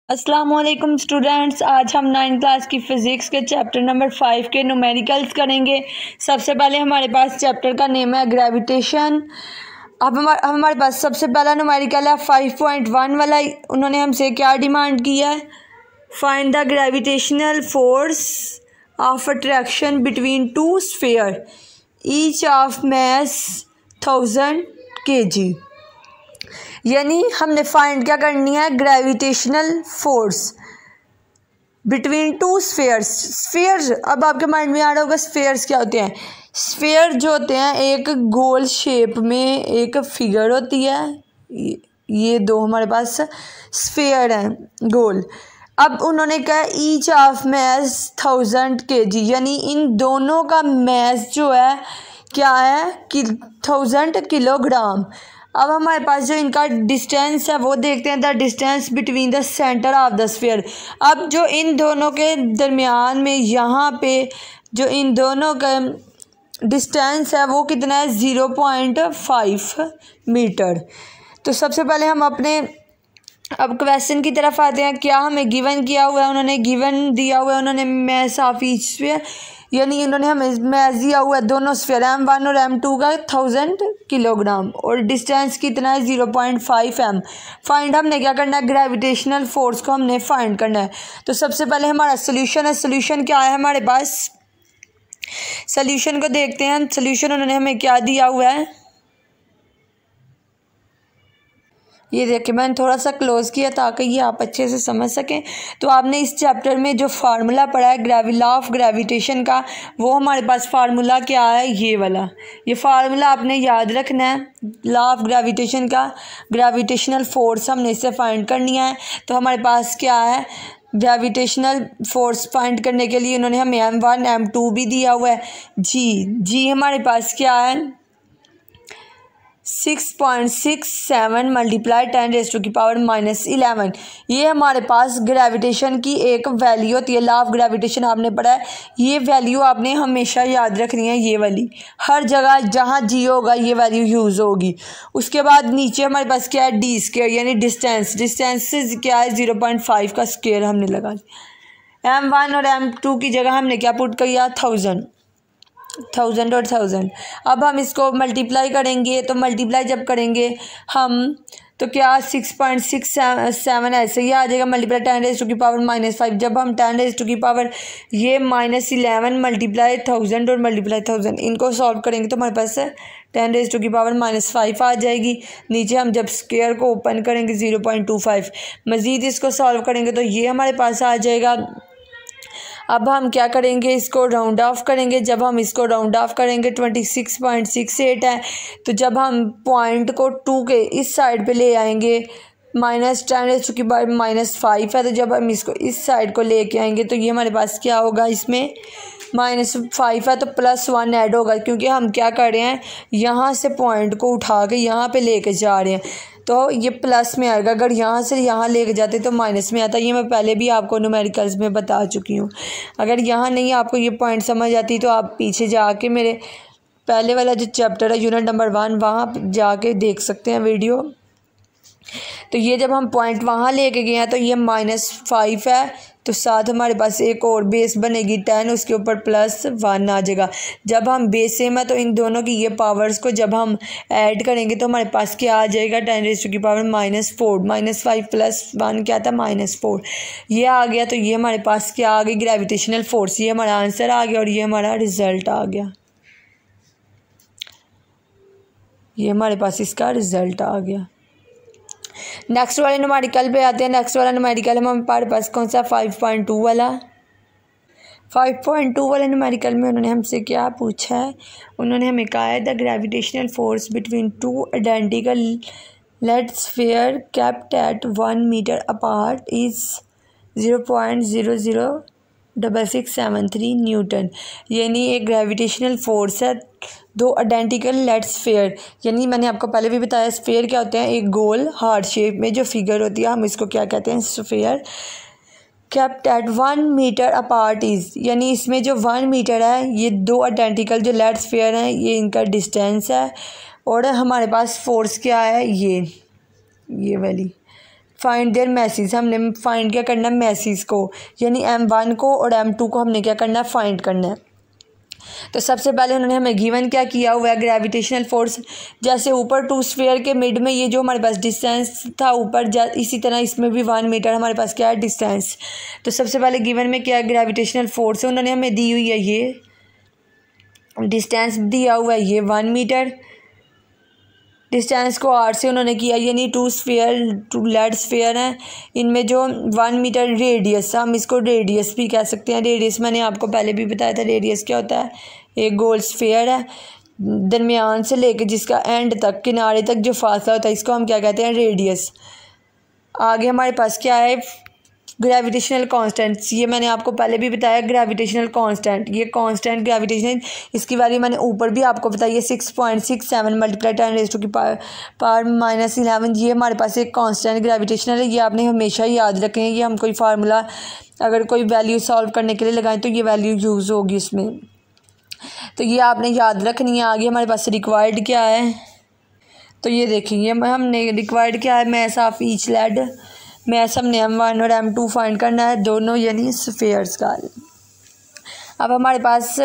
अस्सलामुअलैकुम स्टूडेंट्स, आज हम 9th क्लास की फ़िज़िक्स के चैप्टर नंबर 5 के न्यूमेरिकल्स करेंगे। सबसे पहले हमारे पास चैप्टर का नेम है ग्रेविटेशन। अब हमारे पास सबसे पहला न्यूमेरिकल है 5.1 वाला। उन्होंने हमसे क्या डिमांड किया है? Find the gravitational force of attraction between two sphere each of mass 1000 kg। यानी हमने फाइंड क्या करनी है? Gravitational force between to spheres. Spheres, अब आपके माइंड में आ रहा होगा स्फीयर्स क्या होते हैं। स्फीयर जो होते हैं एक गोल शेप में एक फिगर होती है। ये दो हमारे पास स्फीयर हैं गोल। अब उन्होंने कहा ईच ऑफ मास 1000 kg, यानी इन दोनों का मास जो है क्या है कि 1000 किलोग्राम। अब हमारे पास जो इनका डिस्टेंस है वो देखते हैं, the distance between the center of the sphere. अब जो इन दोनों के दरमियान में यहाँ पे जो इन दोनों का डिस्टेंस है वो कितना है? 0.5 मीटर। तो सबसे पहले हम अपने अब क्वेश्चन की तरफ आते हैं। क्या हमें गिवन किया हुआ है? उन्होंने गिवन दिया हुआ है, उन्होंने मास ऑफ ईच स्फीयर, यानी इन्होंने हमें मास दिया हुआ है दोनों स्फीयर M1 और M2 का 1000 किलोग्राम, और डिस्टेंस कितना है? 0.5 m। फाइंड हमने क्या करना है? ग्रेविटेशनल फोर्स को हमने फाइंड करना है। तो सबसे पहले हमारा सोल्यूशन है। सोल्यूशन क्या है हमारे पास? सोल्यूशन को देखते हैं। सोल्यूशन उन्होंने हमें क्या दिया हुआ है, ये देखिए मैंने थोड़ा सा क्लोज किया ताकि ये आप अच्छे से समझ सकें। तो आपने इस चैप्टर में जो फार्मूला पढ़ा है लॉ ऑफ ग्रेविटेशन का, वो हमारे पास फार्मूला क्या है? ये वाला। ये फार्मूला आपने याद रखना है लॉ ऑफ ग्रेविटेशन का। ग्रेविटेशनल फोर्स हमने इससे फाइंड करनी है। तो हमारे पास क्या है? ग्रेविटेशनल फोर्स फाइंड करने के लिए उन्होंने हमें M1 M2 भी दिया हुआ है। जी हमारे पास क्या है? 6.67 मल्टीप्लाई 10⁻⁻11। ये हमारे पास ग्रेविटेशन की एक वैल्यू होती है। लॉ ऑफ ग्रेविटेशन आपने पढ़ा है, ये वैल्यू आपने हमेशा याद रखनी है। ये वाली हर जगह जहाँ जी होगा ये वैल्यू यूज़ होगी। उसके बाद नीचे हमारे पास क्या है? d स्क्वायर, यानी डिस्टेंस। डिस्टेंस से क्या है? 0.5 का स्क्वायर हमने लगा दिया। M1 और M2 की जगह हमने क्या पुट किया? 1000 और 1000। अब हम इसको मल्टीप्लाई करेंगे, तो मल्टीप्लाई जब करेंगे हम तो क्या 6.67 ऐसे ही आ जाएगा। मल्टीप्लाई 10⁻⁻5। जब हम 10⁻⁻ ये -11 मल्टीप्लाई 1000 और मल्टीप्लाई 1000 इनको सॉल्व करेंगे तो हमारे पास 10⁻⁻5 आ जाएगी। नीचे हम जब स्क्वायर को ओपन करेंगे 0.25, मज़ीद इसको सॉल्व करेंगे तो ये हमारे पास आ जाएगा। अब हम क्या करेंगे? इसको राउंड ऑफ करेंगे। जब हम इसको राउंड ऑफ करेंगे 26.68 है। तो जब हम पॉइंट को 2 के इस साइड पे ले आएंगे, -10⁻⁻5 है, तो जब हम इसको इस साइड को लेके आएंगे तो ये हमारे पास क्या होगा? इसमें -5 है तो +1 ऐड होगा, क्योंकि हम क्या कर रहे हैं? यहाँ से पॉइंट को उठा के यहाँ पे लेके जा रहे हैं, तो ये प्लस में आएगा। अगर यहाँ से यहाँ लेके जाते तो माइनस में आता। ये मैं पहले भी आपको न्यूमेरिकल्स में बता चुकी हूँ। अगर यहाँ नहीं आपको ये पॉइंट समझ आती तो आप पीछे जाके मेरे पहले वाला जो चैप्टर है यूनिट नंबर 1 वहाँ जाके देख सकते हैं वीडियो। तो ये जब हम पॉइंट वहाँ लेके गए हैं तो ये -5 है, तो साथ हमारे पास एक और बेस बनेगी 10, उसके ऊपर +1 आ जाएगा। जब हम बेस सेम है तो इन दोनों की ये पावर्स को जब हम ऐड करेंगे तो हमारे पास क्या आ जाएगा? 10⁻⁻4। -5 + 1 क्या था? -4। ये आ गया। तो ये हमारे पास क्या आ गई? Gravitational force. ये हमारा आंसर आ गया और ये हमारा रिज़ल्ट आ गया। ये हमारे पास इसका रिज़ल्ट आ गया। नेक्स्ट वाले न्यूमेरिकल पे आते हैं। नेक्स्ट वाला न्यूमेरिकल हमारे पास कौन सा? 5.2 वाला। 5.2 वाले न्यूमेरिकल में उन्होंने हमसे क्या पूछा है? उन्होंने हमें कहा है the gravitational force between two identical lead sphere kept at 1 meter apart is 0.006673 newton. यानी एक ग्रेविटेशनल फोर्स है दो आइडेंटिकल लेड स्फीयर, यानी मैंने आपको पहले भी बताया स्फीयर क्या होते हैं? एक गोल हार्ट शेप में जो फिगर होती है हम इसको क्या कहते हैं? Sphere. Kept at 1 meter apart is, यानी इसमें जो 1 मीटर है ये दो आइडेंटिकल जो लेड स्फीयर हैं ये इनका डिस्टेंस है। और हमारे पास फोर्स क्या है? ये वाली फाइंड देयर मैसेज, हमने फाइंड क्या करना है मैसेज को, यानी M1 को और M2 को हमने क्या करना है फाइंड करना है। तो सबसे पहले उन्होंने हमें गिवन क्या किया हुआ है ग्रेविटेशनल फोर्स, जैसे ऊपर 2 स्फीयर के मिड में ये जो हमारे पास डिस्टेंस था ऊपर, इसी तरह इसमें भी 1 मीटर हमारे पास क्या है डिस्टेंस। तो सबसे पहले गिवन में क्या है ग्रेविटेशनल फोर्स है, उन्होंने हमें दी हुई है ये डिस्टेंस दिया हुआ है ये 1 मीटर, डिस्टेंस को r से उन्होंने किया, यानी 2 लेड स्फीयर हैं, इनमें जो 1 मीटर रेडियस, हम इसको रेडियस भी कह सकते हैं। रेडियस मैंने आपको पहले भी बताया था, रेडियस क्या होता है, एक गोल स्फीयर है, दरमियान से लेकर जिसका एंड तक किनारे तक जो फासला होता है इसको हम क्या कहते हैं रेडियस। आगे हमारे पास क्या है ग्रेविटेशनल कांस्टेंट्स, ये मैंने आपको पहले भी बताया ग्रेविटेशनल कांस्टेंट, ये कांस्टेंट ग्रेविटेशनल इसकी वैल्यू मैंने ऊपर भी आपको बताई है 6.67 मल्टीप्लाई 10 की पावर -11, ये हमारे पास एक कांस्टेंट ग्रेविटेशनल है। ये आपने हमेशा याद रखें, ये हम कोई फार्मूला अगर कोई वैल्यू सॉल्व करने के लिए लगाएं तो ये वैल्यू यूज़ होगी इसमें, तो ये आपने याद रखनी है। आगे हमारे पास रिक्वायर्ड क्या है, तो ये देखेंगे हमने रिक्वायर्ड क्या है mass of each lead, mass हमने M1 और M2 फाइंड करना है दोनों यानी स्फीयर्स का। अब हमारे पास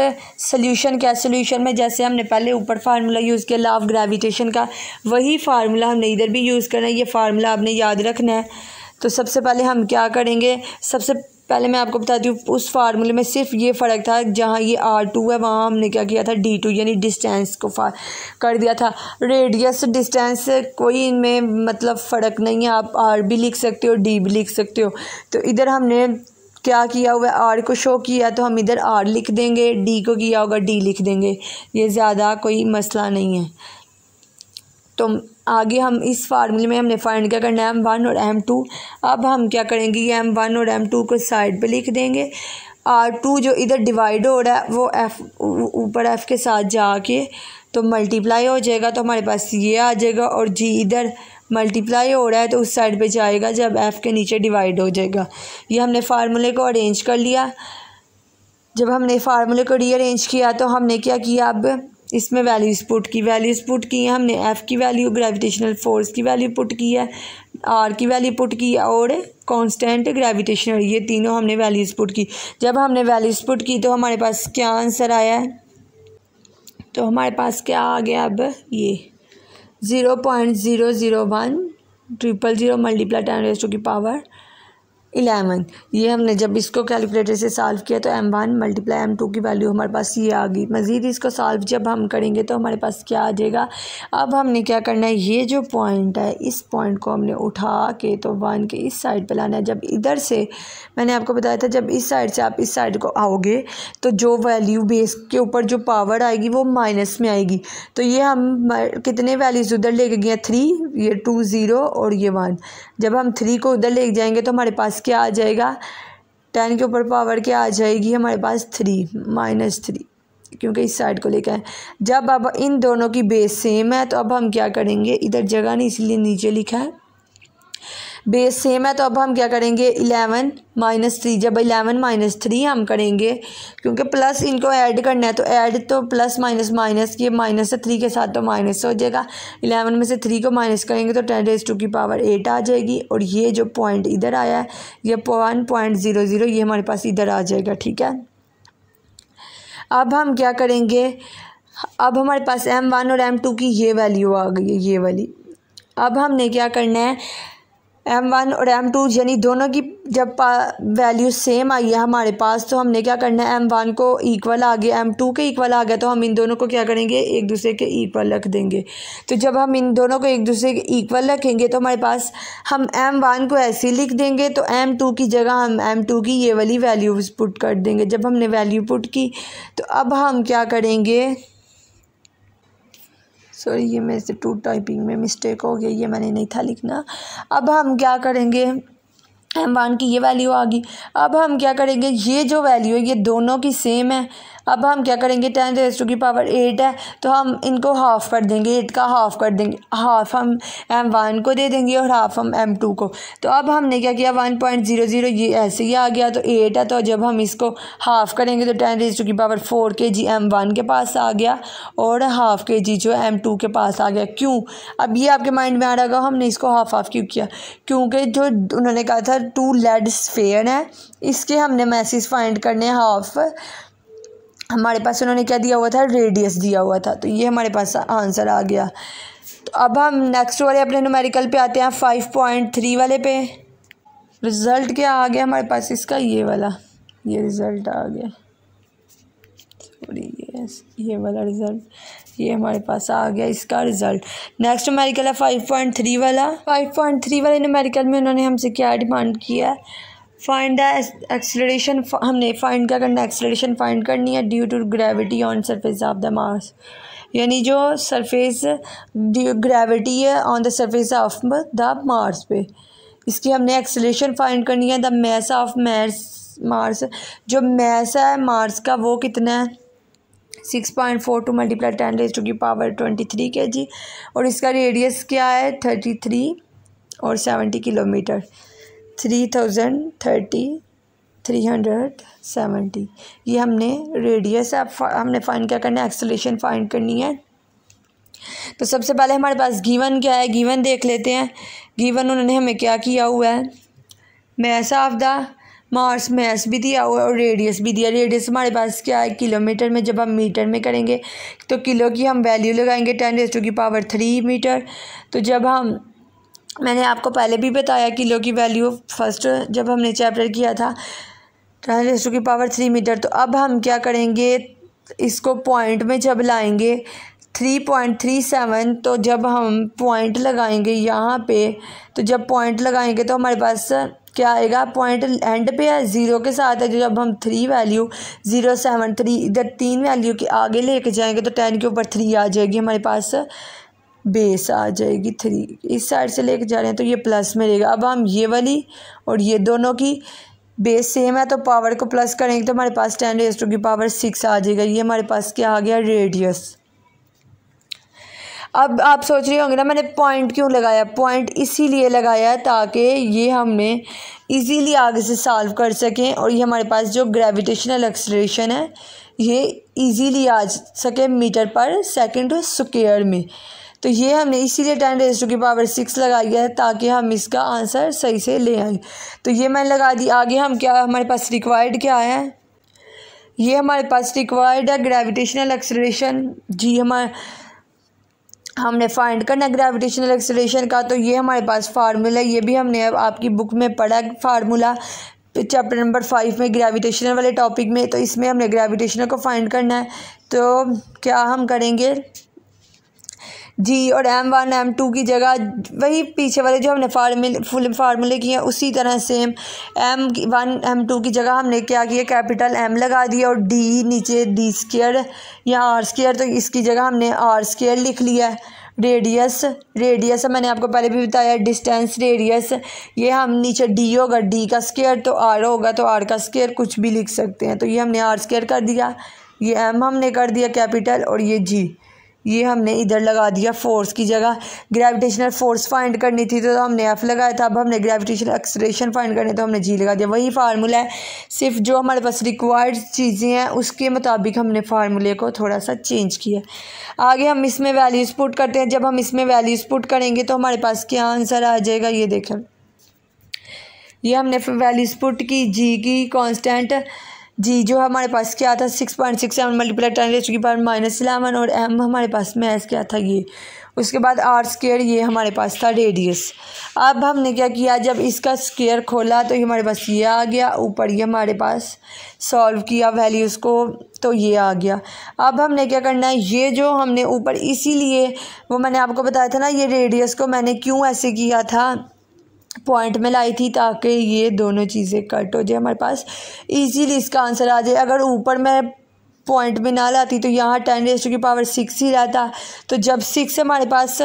सोल्यूशन क्या है, सोल्यूशन में जैसे हमने पहले ऊपर फार्मूला यूज़ किया लॉ ऑफ ग्रेविटेशन का, वही फार्मूला हमने इधर भी यूज़ करना है, ये फार्मूला आपने याद रखना है। तो सबसे पहले हम क्या करेंगे, सबसे पहले मैं आपको बताती हूँ उस फार्मूले में सिर्फ ये फ़र्क था, जहाँ ये R2 है वहाँ हमने क्या किया था D2 यानी डिस्टेंस को कर दिया था। रेडियस डिस्टेंस कोई इनमें मतलब फ़र्क नहीं है, आप R भी लिख सकते हो D भी लिख सकते हो। तो इधर हमने क्या किया हुआ है R को शो किया तो हम इधर R लिख देंगे, D को किया होगा D लिख देंगे, ये ज़्यादा कोई मसला नहीं है। तो आगे हम इस फार्मूले में हमने फाइंड क्या करना है M1 और M2। अब हम क्या करेंगे ये M1 और M2 को साइड पे लिख देंगे, R2 जो इधर डिवाइड हो रहा है वो F ऊपर F के साथ जाके तो मल्टीप्लाई हो जाएगा, तो हमारे पास ये आ जाएगा, और G इधर मल्टीप्लाई हो रहा है तो उस साइड पे जाएगा जब F के नीचे डिवाइड हो जाएगा। ये हमने फार्मूले को अरेंज कर लिया। जब हमने फार्मूले को रीअरेंज किया तो हमने क्या किया, अब इसमें वैल्यूज़ पुट की है हमने, F की वैल्यू, ग्रेविटेशनल फोर्स की वैल्यू पुट की है, R की वैल्यू पुट की और कांस्टेंट ग्रेविटेशनल, ये तीनों हमने वैल्यूज़ पुट की। जब हमने वैल्यूज़ पुट की तो हमारे पास क्या आंसर आया है, तो हमारे पास क्या आ गया, अब ये 0.00100 मल्टीप्लाई 10 की पावर 11, ये हमने जब इसको कैलकुलेटर से सॉल्व किया तो M1 मल्टीप्लाई M2 की वैल्यू हमारे पास ये आ गई। मज़ीद इसको सॉल्व जब हम करेंगे तो हमारे पास क्या आ जाएगा, अब हमने क्या करना है, ये जो पॉइंट है इस पॉइंट को हमने उठा के तो 1 के इस साइड पे लाना है। जब इधर से मैंने आपको बताया था जब इस साइड से आप इस साइड को आओगे तो जो वैल्यू बेस के ऊपर जो पावर आएगी वो माइनस में आएगी। तो ये हम कितने वैल्यूज़ उधर लेके गए 3, ये 2 0 और ये 1। जब हम 3 को उधर ले जाएंगे तो हमारे पास क्या आ जाएगा, 10 के ऊपर पावर क्या आ जाएगी हमारे पास 3 -3, क्योंकि इस साइड को लेकर है। जब अब इन दोनों की बेस सेम है तो अब हम क्या करेंगे, इधर जगह नहीं इसलिए नीचे लिखा है, बेस सेम है तो अब हम क्या करेंगे 11 -3, जब 11 -3 हम करेंगे क्योंकि प्लस इनको ऐड करना है तो ऐड तो प्लस माइनस माइनस, ये माइनस है 3 के साथ तो माइनस हो जाएगा। 11 में से 3 को माइनस करेंगे तो 10 की पावर 8 आ जाएगी, और ये जो पॉइंट इधर आया है ये 1.00 ये हमारे पास इधर आ जाएगा। ठीक है, अब हम क्या करेंगे, अब हमारे पास M1 और M2 की ये वैल्यू आ गई है, ये वाली। अब हमने क्या करना है, M1 और M2 यानी दोनों की जब वैल्यू सेम आई है हमारे पास तो हमने क्या करना है, M1 को इक्वल आ गया, M2 के इक्वल आ गया, तो हम इन दोनों को क्या करेंगे एक दूसरे के इक्वल रख देंगे। तो जब हम इन दोनों को एक दूसरे के इक्वल रखेंगे तो हमारे पास हम M1 को ऐसे ही लिख देंगे, तो M2 की जगह हम M2 की ये वाली वैल्यूज़ पुट कर देंगे। जब हमने वैल्यू पुट की तो अब हम क्या करेंगे, सॉरी ये मेरे से 2 टाइपिंग में मिस्टेक हो गई, ये मैंने नहीं था लिखना। अब हम क्या करेंगे, M1 की ये वैल्यू आ गई। अब हम क्या करेंगे, ये जो वैल्यू है ये दोनों की सेम है। अब हम क्या करेंगे, 10 रेज़ टू की पावर 8 है तो हम इनको हाफ़ कर देंगे, 8 का हाफ़ कर देंगे, हाफ़ हम m1 को दे देंगे और हाफ़ हम m2 को। तो अब हमने क्या किया, 1.00 ये ऐसे ही आ गया, तो 8 है तो जब हम इसको हाफ़ करेंगे तो 10 रेज़ टू की पावर 4 kg m1 के पास आ गया और हाफ़ kg जो m2 के पास आ गया। क्यों, अब ये आपके माइंड में आ रहा होगा हमने इसको हाफ़ क्यों किया, क्योंकि जो उन्होंने कहा था 2 लेड स्फेयर है, इसके हमने मैसेज फाइंड करने हाफ़, हमारे पास उन्होंने क्या दिया हुआ था, रेडियस दिया हुआ था, तो ये हमारे पास आंसर आ गया। तो अब हम नेक्स्ट वाले अपने न्यूमेरिकल पे आते हैं, 5.3 वाले पे। रिज़ल्ट क्या आ गया हमारे पास इसका, ये वाला, ये रिज़ल्ट आ गया, सॉरी ये वाला रिज़ल्ट ये हमारे पास आ गया इसका रिज़ल्ट। नेक्स्ट न्यूमेरिकल है 5.3 वाला। 5.3 वाले न्यूमेरिकल में उन्होंने हमसे क्या डिमांड किया है, फाइंड द एक्सेलरेशन, हमने फाइंड क्या करना है, एक्सेलरेशन फाइंड करनी है due to gravity on surface of the Mars, यानी जो सरफेस ग्रेविटी है on the surface of the Mars पे, इसकी हमने एक्सेलरेशन फाइंड करनी है। द मैस ऑफ मार्स, जो मैस है मार्स का वो कितना है, 6.42 मल्टीप्लाई 10 रेज़ टू की पावर 23 kg, और इसका रेडियस क्या है 33 और 70 किलोमीटर, 370, ये हमने रेडियस है। हमने फाइंड क्या करना है, एक्सेलरेशन फाइंड करनी है। तो सबसे पहले हमारे पास गिवन क्या है, गिवन देख लेते हैं। गिवन उन्होंने हमें क्या किया हुआ है, mass of the Mars, mass भी दिया हुआ है और रेडियस भी दिया। रेडियस हमारे पास क्या है, किलोमीटर में, जब हम मीटर में करेंगे तो किलो की हम वैल्यू लगाएंगे 10 रेज़ टू की पावर 3 मीटर। तो जब हम, मैंने आपको पहले भी बताया किलो की वैल्यू फर्स्ट जब हमने चैप्टर किया था, 10 रेज़ टू की पावर 3 मीटर। तो अब हम क्या करेंगे, इसको पॉइंट में जब लाएंगे 3.37, तो जब हम पॉइंट लगाएंगे यहाँ पे, तो जब पॉइंट लगाएंगे तो हमारे पास क्या आएगा, पॉइंट एंड पे है, 0 के साथ है। जब हम 3 वैल्यू 073 इधर 3 वैल्यू के आगे लेके जाएंगे तो 10 के ऊपर 3 आ जाएगी, हमारे पास बेस आ जाएगी 3, इस साइड से लेके जा रहे हैं तो ये प्लस में रहेगा। अब हम ये वाली और ये दोनों की बेस सेम है तो पावर को प्लस करेंगे तो हमारे पास 10 रेज़ टू की पावर 6 आ जाएगा। ये हमारे पास क्या आ गया, रेडियस। अब आप सोच रहे होंगे ना मैंने पॉइंट क्यों लगाया, पॉइंट इसीलिए लगाया है ताकि ये हमने इजीली आगे से सॉल्व कर सकें और ये हमारे पास जो ग्रेविटेशनल एक्सेलरेशन है ये इजीली आ सके मीटर पर सेकंड स्क्वायर में। तो ये हमने इसीलिए 10 रेज़ टू की पावर 6 लगाई है ताकि हम इसका आंसर सही से ले आए। तो ये मैंने लगा दी। आगे हम क्या, हमारे पास रिक्वायर्ड क्या है, ये हमारे पास रिक्वायर्ड है ग्रेविटेशनल एक्सेलरेशन। जी हमने फाइंड करना ग्रेविटेशनल एक्सेलरेशन का। तो ये हमारे पास फार्मूला, ये भी हमने अब आपकी बुक में पढ़ा फार्मूला चैप्टर नंबर 5 में ग्रेविटेशनल वाले टॉपिक में। तो इसमें हमने ग्रेविटेशनल को फाइंड करना है। तो क्या हम करेंगे, जी और m1 m2 की जगह वही पीछे वाले जो हमने फुल फार्मूले किए हैं उसी तरह सेम m1 m2 की जगह हमने क्या किया, कैपिटल M लगा दिया और d नीचे d स्क्वायर या r स्क्वायर, तो इसकी जगह हमने r स्क्वायर लिख लिया है। रेडियस मैंने आपको पहले भी बताया, डिस्टेंस रेडियस, ये हम नीचे d होगा d का स्क्वायर तो r होगा तो r का स्क्वायर, कुछ भी लिख सकते हैं। तो ये हमने r स्क्वायर कर दिया, ये m हमने कर दिया कैपिटल और ये g ये हमने इधर लगा दिया फोर्स की जगह। ग्रेविटेशनल फोर्स फाइंड करनी थी तो हमने F लगाया था, अब हमने ग्रेविटेशनल एक्सेलरेशन फाइंड करनी तो हमने G लगा दिया। वही फार्मूला है, सिर्फ जो हमारे पास रिक्वायर्ड चीज़ें हैं उसके मुताबिक हमने फार्मूले को थोड़ा सा चेंज किया। आगे हम इसमें वैल्यूज़ पुट करते हैं। जब हम इसमें वैल्यूज़ पुट करेंगे तो हमारे पास क्या आंसर आ जाएगा, ये देखें, ये हमने वैल्यूज़ पुट की। G की कॉन्स्टेंट जी जो हमारे पास क्या था 6.67 मल्टीप्लाई 10 रेज़ टू की पावर -11 और m हमारे पास मैथ क्या था ये। उसके बाद r स्क्वायर ये हमारे पास था रेडियस। अब हमने क्या किया, जब इसका स्क्वायर खोला तो ये हमारे पास ये आ गया, ऊपर ये हमारे पास सॉल्व किया वैल्यूज़ को तो ये आ गया। अब हमने क्या करना है, ये जो हमने ऊपर इसीलिए वो मैंने आपको बताया था ना, ये रेडियस को मैंने क्यों ऐसे किया था, पॉइंट में लाई थी ताकि ये दोनों चीज़ें कट हो जाए, हमारे पास इजीली इसका आंसर आ जाए। अगर ऊपर मैं पॉइंट में ना लाती तो यहाँ 10 रेज़ टू की पावर 6 ही रहता। तो जब 6 हमारे पास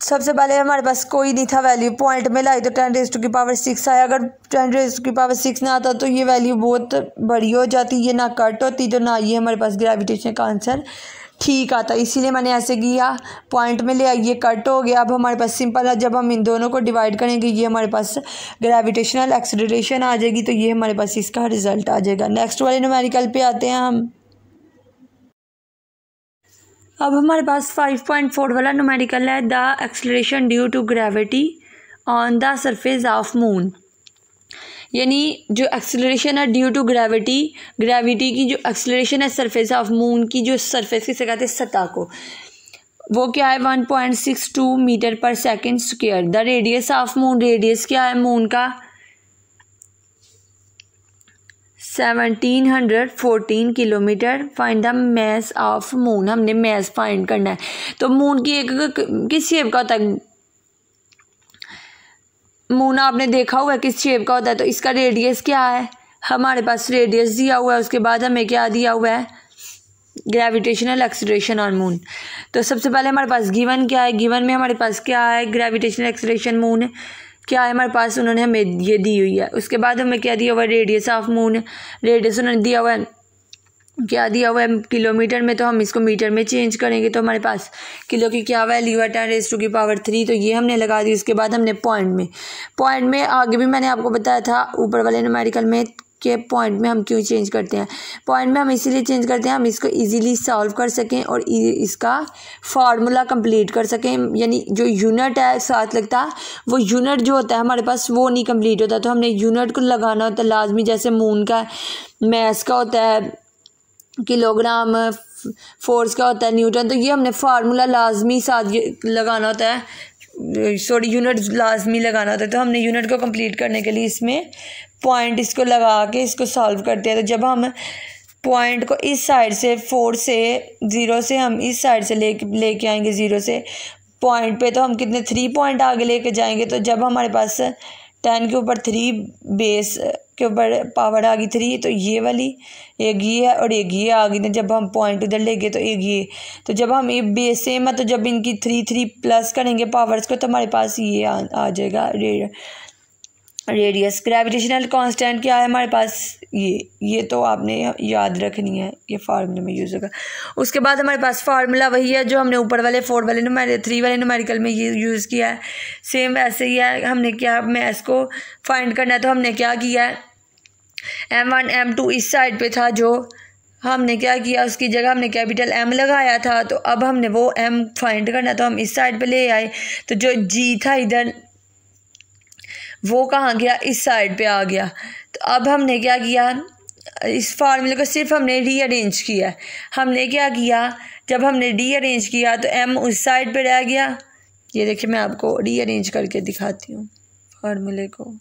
सबसे पहले हमारे पास कोई नहीं था वैल्यू, पॉइंट में लाई तो 10⁻6 आया। अगर 10⁻6 ना आता तो ये वैल्यू बहुत बड़ी हो जाती, ये ना कट होती, तो ना ये हमारे पास ग्रेविटेशन का आंसर ठीक आता। इसीलिए मैंने ऐसे किया, पॉइंट में ले आई, ये कट हो गया। अब हमारे पास सिंपल है, जब हम इन दोनों को डिवाइड करेंगे ये हमारे पास ग्रेविटेशनल एक्सेलरेशन आ जाएगी, तो ये हमारे पास इसका रिजल्ट आ जाएगा। नेक्स्ट वाले न्यूमेरिकल पे आते हैं हम। अब हमारे पास 5.4 वाला न्यूमेरिकल है, the acceleration due to gravity on the surface of moon. यानी जो एक्सेलरेशन है ड्यू टू ग्रेविटी, ग्रेविटी की जो एक्सेलरेशन है सरफेस ऑफ मून की, जो सरफेस किसे कहते हैं, सतह को, वो क्या है 1.62 मीटर पर second square. The radius of moon, radius क्या है मून का 1714 kilometre. Find the mass of moon, हमने मैस फाइंड करना है। तो मून की एक किस शेप का होता है, मून आपने देखा हुआ है किस शेप का होता है, तो इसका रेडियस क्या है, हमारे पास रेडियस दिया हुआ है। उसके बाद हमें क्या दिया हुआ है, ग्रेविटेशनल एक्सेलरेशन ऑन मून। तो सबसे पहले हमारे पास गिवन क्या है, गिवन में हमारे पास क्या है, ग्रेविटेशनल एक्सेलरेशन मून क्या है हमारे पास, उन्होंने हमें ये दी हुई है। उसके बाद हमें क्या दिया हुआ है, रेडियस ऑफ मून, रेडियस उन्होंने दिया हुआ है, क्या दिया हुआ है किलोमीटर में, तो हम इसको मीटर में चेंज करेंगे। तो हमारे पास किलो की क्या वैल्यू है 10⁻3, तो ये हमने लगा दी। उसके बाद हमने पॉइंट में आगे भी मैंने आपको बताया था ऊपर वाले न्यूमेरिकल में कि पॉइंट में हम क्यों चेंज करते हैं। पॉइंट में हम इसीलिए चेंज करते हैं, हम इसको इजीली सॉल्व कर सकें और इसका फार्मूला कंप्लीट कर सकें। यानी जो यूनिट है साथ लगता है, वो यूनिट जो होता है हमारे पास वो नहीं कंप्लीट होता, तो हमने यूनिट को लगाना होता है लाजमी। जैसे मून का मैस का होता है किलोग्राम, फोर्स का होता है न्यूटन, तो ये हमने फार्मूला लाजमी साथ लगाना होता है, सॉरी यूनिट लाजमी लगाना होता है। तो हमने यूनिट को कंप्लीट करने के लिए इसमें पॉइंट इसको लगा के इसको सॉल्व करते हैं। तो जब हम पॉइंट को इस साइड से 4 से 0 से हम इस साइड से लेके आएंगे 0 से पॉइंट पे, तो हम कितने 3 पॉइंट आगे लेके जाएंगे। तो जब हमारे पास 10 के ऊपर 3 बेस के ऊपर पावर आ गई 3, तो ये वाली एक ये है और एक ये आ गई। तो जब हम पॉइंट उधर ले गए तो एक ये, तो जब हम ये बेस सेम है तो जब इनकी 3 प्लस करेंगे पावर्स को, तो हमारे पास ये आ जाएगा रेडियस। ग्रेविटेशनल कांस्टेंट क्या है हमारे पास, ये तो आपने याद रखनी है, ये फार्मूले में यूज़ होगा। उसके बाद हमारे पास फार्मूला वही है जो हमने ऊपर वाले 3 वाले न्यूमेरिकल में ये यूज़ किया है, सेम वैसे ही है। हमने क्या मैथ को फाइंड करना है, तो हमने क्या किया है, M1 M2 इस साइड पे था, जो हमने क्या किया उसकी जगह हमने कैपिटल M लगाया था। तो अब हमने वो M फाइंड करना, तो हम इस साइड पे ले आए। तो जो G था इधर वो कहाँ गया, इस साइड पे आ गया। तो अब हमने क्या किया, इस फार्मूले को सिर्फ हमने रीअरेंज किया। हमने क्या किया, जब हमने रीअरेंज किया तो M उस साइड पे रह गया। ये देखिए मैं आपको रीअरेंज करके दिखाती हूँ फार्मूले को।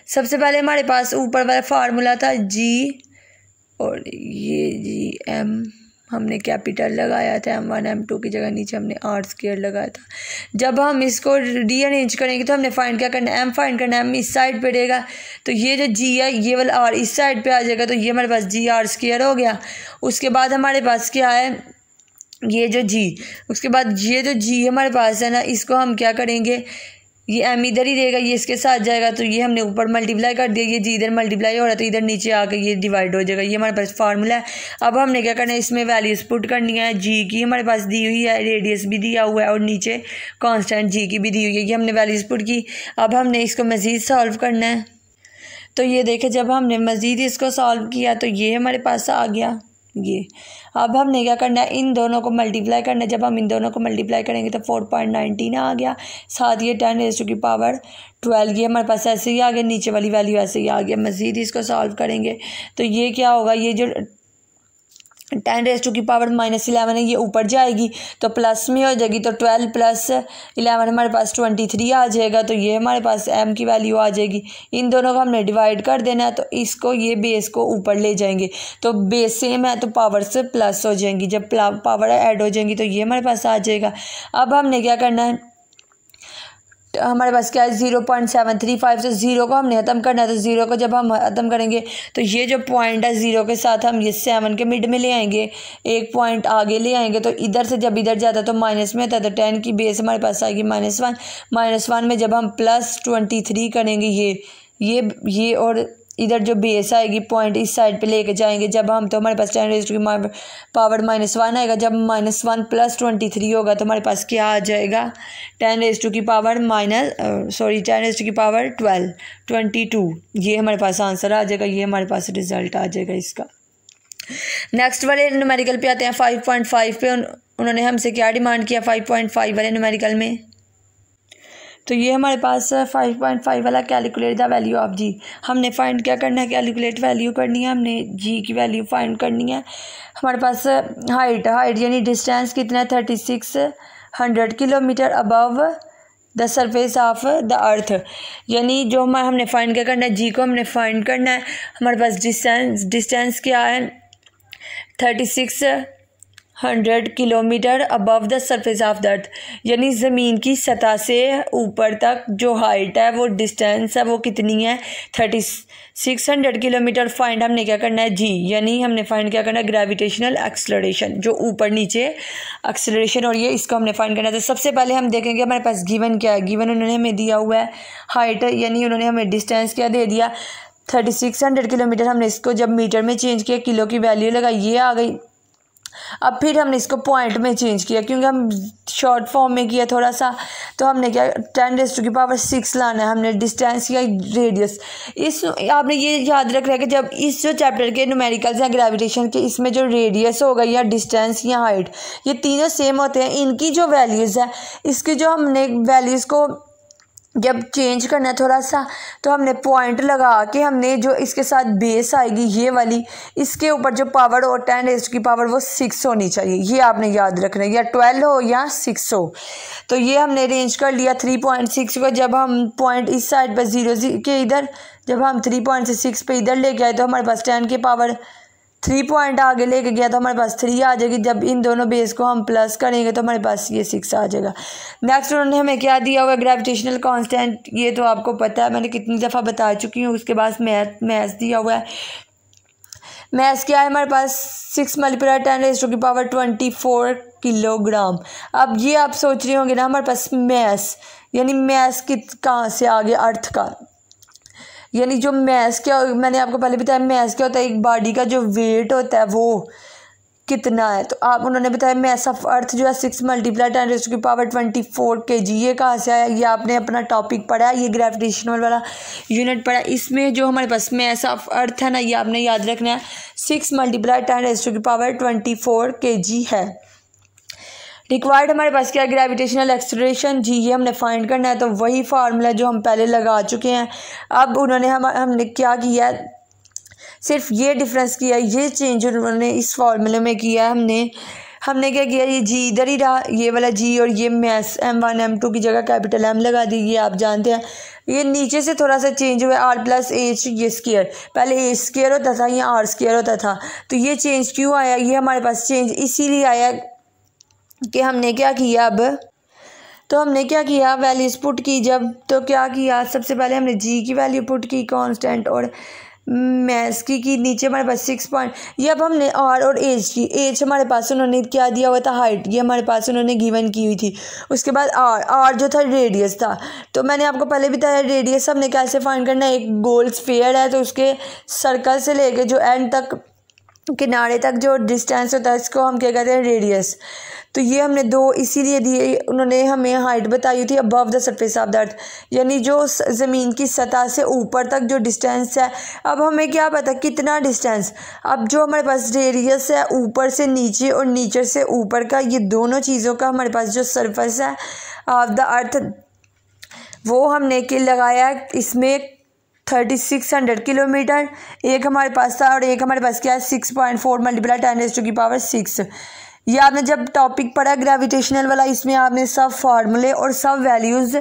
सबसे पहले हमारे पास ऊपर वाला फार्मूला था G और ये GM हमने कैपिटल लगाया था, M1 M2 की जगह नीचे हमने R² लगाया था। जब हम इसको रीअरेंज करेंगे तो हमने फाइंड क्या करना है, M फाइंड करना है। M इस साइड पे रहेगा, तो ये जो G है ये वाला R इस साइड पे आ जाएगा, तो ये हमारे पास GR² हो गया। उसके बाद हमारे पास क्या है, ये जो G, उसके बाद ये जो G हमारे पास है ना, इसको हम क्या करेंगे, ये M इधर ही रहेगा, ये इसके साथ जाएगा, तो ये हमने ऊपर मल्टीप्लाई कर दिया। ये G इधर मल्टीप्लाई हो रहा है, तो इधर नीचे आके ये डिवाइड हो जाएगा। ये हमारे पास फार्मूला है। अब हमने क्या करना है, इसमें वैल्यूज पुट करनी है। G की हमारे पास दी हुई है, रेडियस भी दिया हुआ है और नीचे कांस्टेंट G की भी दी हुई है। ये हमने वैल्यूज पुट की। अब हमने इसको मज़ीद सॉल्व करना है। तो ये देखें, जब हमने मज़ीद इसको सॉल्व किया तो ये हमारे पास आ गया ये। अब हमने क्या करना है, इन दोनों को मल्टीप्लाई करना है। जब हम इन दोनों को मल्टीप्लाई करेंगे तो 4.19 आ गया, साथ ये 10⁻12 ये हमारे पास ऐसे ही आ गया, नीचे वाली वैल्यू ऐसे ही आ गया। मज़ीद इसको सॉल्व करेंगे तो ये क्या होगा, ये जो 10⁻11 है ये ऊपर जाएगी तो प्लस में हो जाएगी, तो 12 + 11 हमारे पास 23 आ जाएगा। तो ये हमारे पास M की वैल्यू आ जाएगी। इन दोनों को हमने डिवाइड कर देना है, तो इसको ये बेस को ऊपर ले जाएंगे, तो बेस सेम है तो पावर से प्लस हो जाएंगी। जब पावर ऐड हो जाएंगी तो ये हमारे पास आ जाएगा। अब हमने क्या करना है, हमारे पास क्या है 0.735। तो ज़ीरो को हमने ख़त्म करना है, तो ज़ीरो को जब हम ख़त्म करेंगे तो ये जो पॉइंट है ज़ीरो के साथ हम ये 7 के मिड में ले आएंगे, एक पॉइंट आगे ले आएंगे। तो इधर से जब इधर जाता है तो माइनस में आता है, तो 10 की बेस हमारे पास आएगी -1। -1 में जब हम +23 करेंगे ये और इधर जो बेस आएगी पॉइंट इस साइड पे लेके जाएंगे जब हम, तो हमारे पास 10 रेज़ टू की पावर -1 आएगा। जब -1 + 23 होगा तो हमारे पास क्या आ जाएगा 10 रेज़ टू की पावर 22। ये हमारे पास आंसर आ जाएगा, ये हमारे पास रिजल्ट आ जाएगा इसका। नेक्स्ट वाले न्यूमेरिकल पे आते हैं 5.5 पे। उन्होंने हमसे क्या डिमांड किया 5.5 वाले न्यूमेरिकल में। तो ये हमारे पास 5.5 वाला कैलकुलेट द वैल्यू ऑफ जी। हमने फाइंड क्या करना है, कैलकुलेट वैल्यू करनी है, हमने जी की वैल्यू फाइंड करनी है। हमारे पास हाइट यानी डिस्टेंस कितना है 3600 kilometre above the surface of the earth. यानी जो हमने फाइंड क्या करना है, जी को हमने फाइंड करना है। हमारे पास डिस्टेंस क्या है 3600 kilometre above the surface of the earth, यानी ज़मीन की सतह से ऊपर तक जो हाइट है वो डिस्टेंस है वो कितनी है 3600 किलोमीटर। फाइंड हमने क्या करना है जी, यानी हमने फाइंड क्या करना है ग्रेविटेशनल एक्सेलरेशन, जो ऊपर नीचे एक्सेलरेशन, और ये इसको हमने फाइंड करना है। तो सबसे पहले हम देखेंगे हमारे पास गिवन क्या है। गिवन उन्होंने हमें दिया हुआ है हाइट, यानी उन्होंने हमें डिस्टेंस क्या दे दिया 3600 किलोमीटर। हमने इसको जब मीटर में चेंज किया, किलो की वैल्यू लगाई, ये आ गई। अब फिर हमने इसको पॉइंट में चेंज किया क्योंकि हम शॉर्ट फॉर्म में किया थोड़ा सा, तो हमने क्या 10 रेज़ टू की पावर 6 लाना है। हमने डिस्टेंस या रेडियस, इस आपने ये याद रखना है कि जब इस जो चैप्टर के न्यूमेरिकल्स या ग्रेविटेशन के, इसमें जो रेडियस होगा या डिस्टेंस या हाइट, ये तीनों सेम होते हैं। इनकी जो वैल्यूज़ है, इसकी जो हमने वैल्यूज़ को जब चेंज करना है थोड़ा सा, तो हमने पॉइंट लगा के हमने जो इसके साथ बेस आएगी ये वाली, इसके ऊपर जो पावर हो 10 रेज़ की पावर वो 6 होनी चाहिए। ये आपने याद रखना है, या 12 हो या 6 हो। तो ये हमने अरेंज कर लिया 3.6 को। जब हम पॉइंट इस साइड पर 0 के इधर, जब हम 3.6 पे इधर लेके आए तो हमारे पास 10 की पावर 3 पॉइंट आगे लेके गया तो हमारे पास 3 आ जाएगी। जब इन दोनों बेस को हम प्लस करेंगे तो हमारे पास ये 6 आ जाएगा। नेक्स्ट उन्होंने हमें क्या दिया हुआ है ग्रेविटेशनल कांस्टेंट, ये तो आपको पता है, मैंने कितनी दफ़ा बता चुकी हूँ। उसके बाद मैथ्स दिया हुआ है। मैथ्स क्या है हमारे पास 6 × 10 रेज़ टू की पावर 24 किलोग्राम। अब ये आप सोच रहे होंगे ना हमारे पास मैथ्स, यानी मैथ्स कहाँ से आ गया अर्थ का, यानी जो मैस क्या, मैंने आपको पहले बताया मैस क्या होता है, एक बॉडी का जो वेट होता है वो कितना है। तो आप उन्होंने बताया मैस ऑफ अर्थ जो है 6 × 10 रेज़ टू की पावर 24 kg। ये कहाँ से आया, ये आपने अपना टॉपिक पढ़ा है, ये ग्रेविटेशनल वाला यूनिट पढ़ा। इसमें जो हमारे पास मैस ऑफ अर्थ है ना, ये आपने याद रखना है 6 × 10 रेज़ टू की पावर 24 kg है। रिक्वायर्ड हमारे पास क्या है ग्रेविटेशनल एक्सेलरेशन जी, ये हमने फाइंड करना है। तो वही फार्मूला जो हम पहले लगा चुके हैं। अब उन्होंने हमने क्या किया, सिर्फ ये डिफरेंस किया, ये चेंज उन्होंने इस फार्मूले में किया। हमने क्या किया, ये जी इधर ही रहा, ये वाला जी, और ये मैस M1 M2 की जगह कैपिटल M लगा दी, ये आप जानते हैं। ये नीचे से थोड़ा सा चेंज हुआ R + H ये स्क्वायर, पहले A स्क्वायर होता था, ये R स्क्वायर होता था। तो ये चेंज क्यों आया, ये हमारे पास चेंज इसीलिए आया कि हमने क्या किया, तो हमने क्या किया वैल्यूज पुट की जब, तो क्या किया सबसे पहले हमने जी की वैल्यू पुट की कांस्टेंट, और मैथ्स की नीचे हमारे पास 6 पॉइंट। ये अब हमने आर और एज की, एज हमारे पास उन्होंने क्या दिया हुआ था हाइट, ये हमारे पास उन्होंने गिवन की हुई थी। उसके बाद आर जो था रेडियस था। तो मैंने आपको पहले भी बताया रेडियस हमने कैसे फाइंड करना है, एक गोल स्फीयर है तो उसके सर्कल से लेके जो एंड तक किनारे तक जो डिस्टेंस होता है इसको हम क्या कहते हैं रेडियस। तो ये हमने दो इसीलिए दिए, उन्होंने हमें हाइट बताई थी above the surface of the earth, यानी जो ज़मीन की सतह से ऊपर तक जो डिस्टेंस है। अब हमें क्या पता कितना डिस्टेंस, अब जो हमारे पास रेडियस है ऊपर से नीचे और नीचे से ऊपर का, ये दोनों चीज़ों का हमारे पास जो सरफेस है ऑफ द अर्थ वो हमने के लगाया इसमें 3600 किलोमीटर एक हमारे पास था, और एक हमारे पास क्या है 6.4 × 10⁻⁶। ये आपने जब टॉपिक पढ़ा ग्रेविटेशनल वाला, इसमें आपने सब फार्मूले और सब वैल्यूज़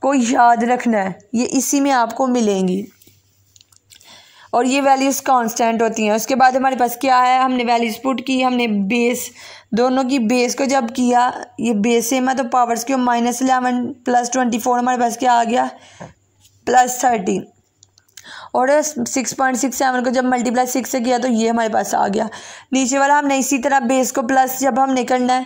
को याद रखना है, ये इसी में आपको मिलेंगी। और ये वैल्यूज़ कांस्टेंट होती हैं। उसके बाद हमारे पास क्या है, हमने वैल्यूज़ पुट की, हमने बेस दोनों की बेस को जब किया, ये बेस सेम है तो पावर्स क्यों -11 + 24 हमारे पास क्या आ गया +13, और 6.67 को जब मल्टीप्लाई 6 से किया तो ये हमारे पास आ गया। नीचे वाला हमने इसी तरह बेस को प्लस जब हमने करना है,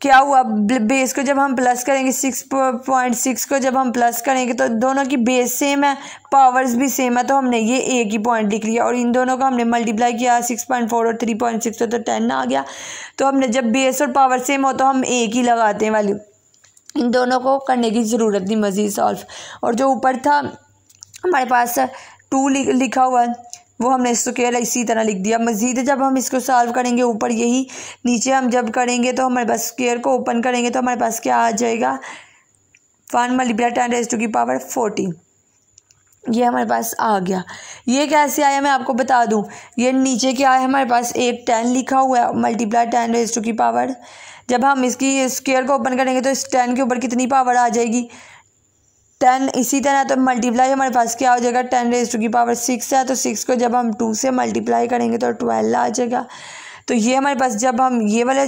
क्या हुआ, बेस को जब हम प्लस करेंगे 6.6 को जब हम प्लस करेंगे तो दोनों की बेस सेम है, पावर्स भी सेम है, तो हमने ये एक ही पॉइंट लिख लिया और इन दोनों को हमने मल्टीप्लाई किया 6.4 और 3.6 तो 10 आ गया। तो हमने जब बेस और पावर सेम हो तो हम एक ही लगाते हैं वैल्यू, इन दोनों को करने की ज़रूरत नहीं मज़ीद सॉल्व। और जो ऊपर था हमारे पास 2 लिखा हुआ है वो हमने स्क्वायर इसी तरह लिख दिया। मज़ीद जब हम इसको सॉल्व करेंगे ऊपर यही, नीचे हम जब करेंगे तो हमारे पास स्क्वायर को ओपन करेंगे तो हमारे पास क्या आ जाएगा 1 × 10⁻⁴, ये हमारे पास आ गया। ये कैसे आया मैं आपको बता दूं, ये नीचे क्या है हमारे पास एक 10 लिखा हुआ है ×10⁻⁴। जब हम इसकी स्क्वायर को ओपन करेंगे तो इस 10 के ऊपर कितनी पावर आ जाएगी 10। इसी तरह तो मल्टीप्लाई हमारे पास क्या हो जाएगा 10⁻6 है, तो 6 को जब हम 2 से मल्टीप्लाई करेंगे तो 12 आ जाएगा। तो ये हमारे पास जब हम ये वाला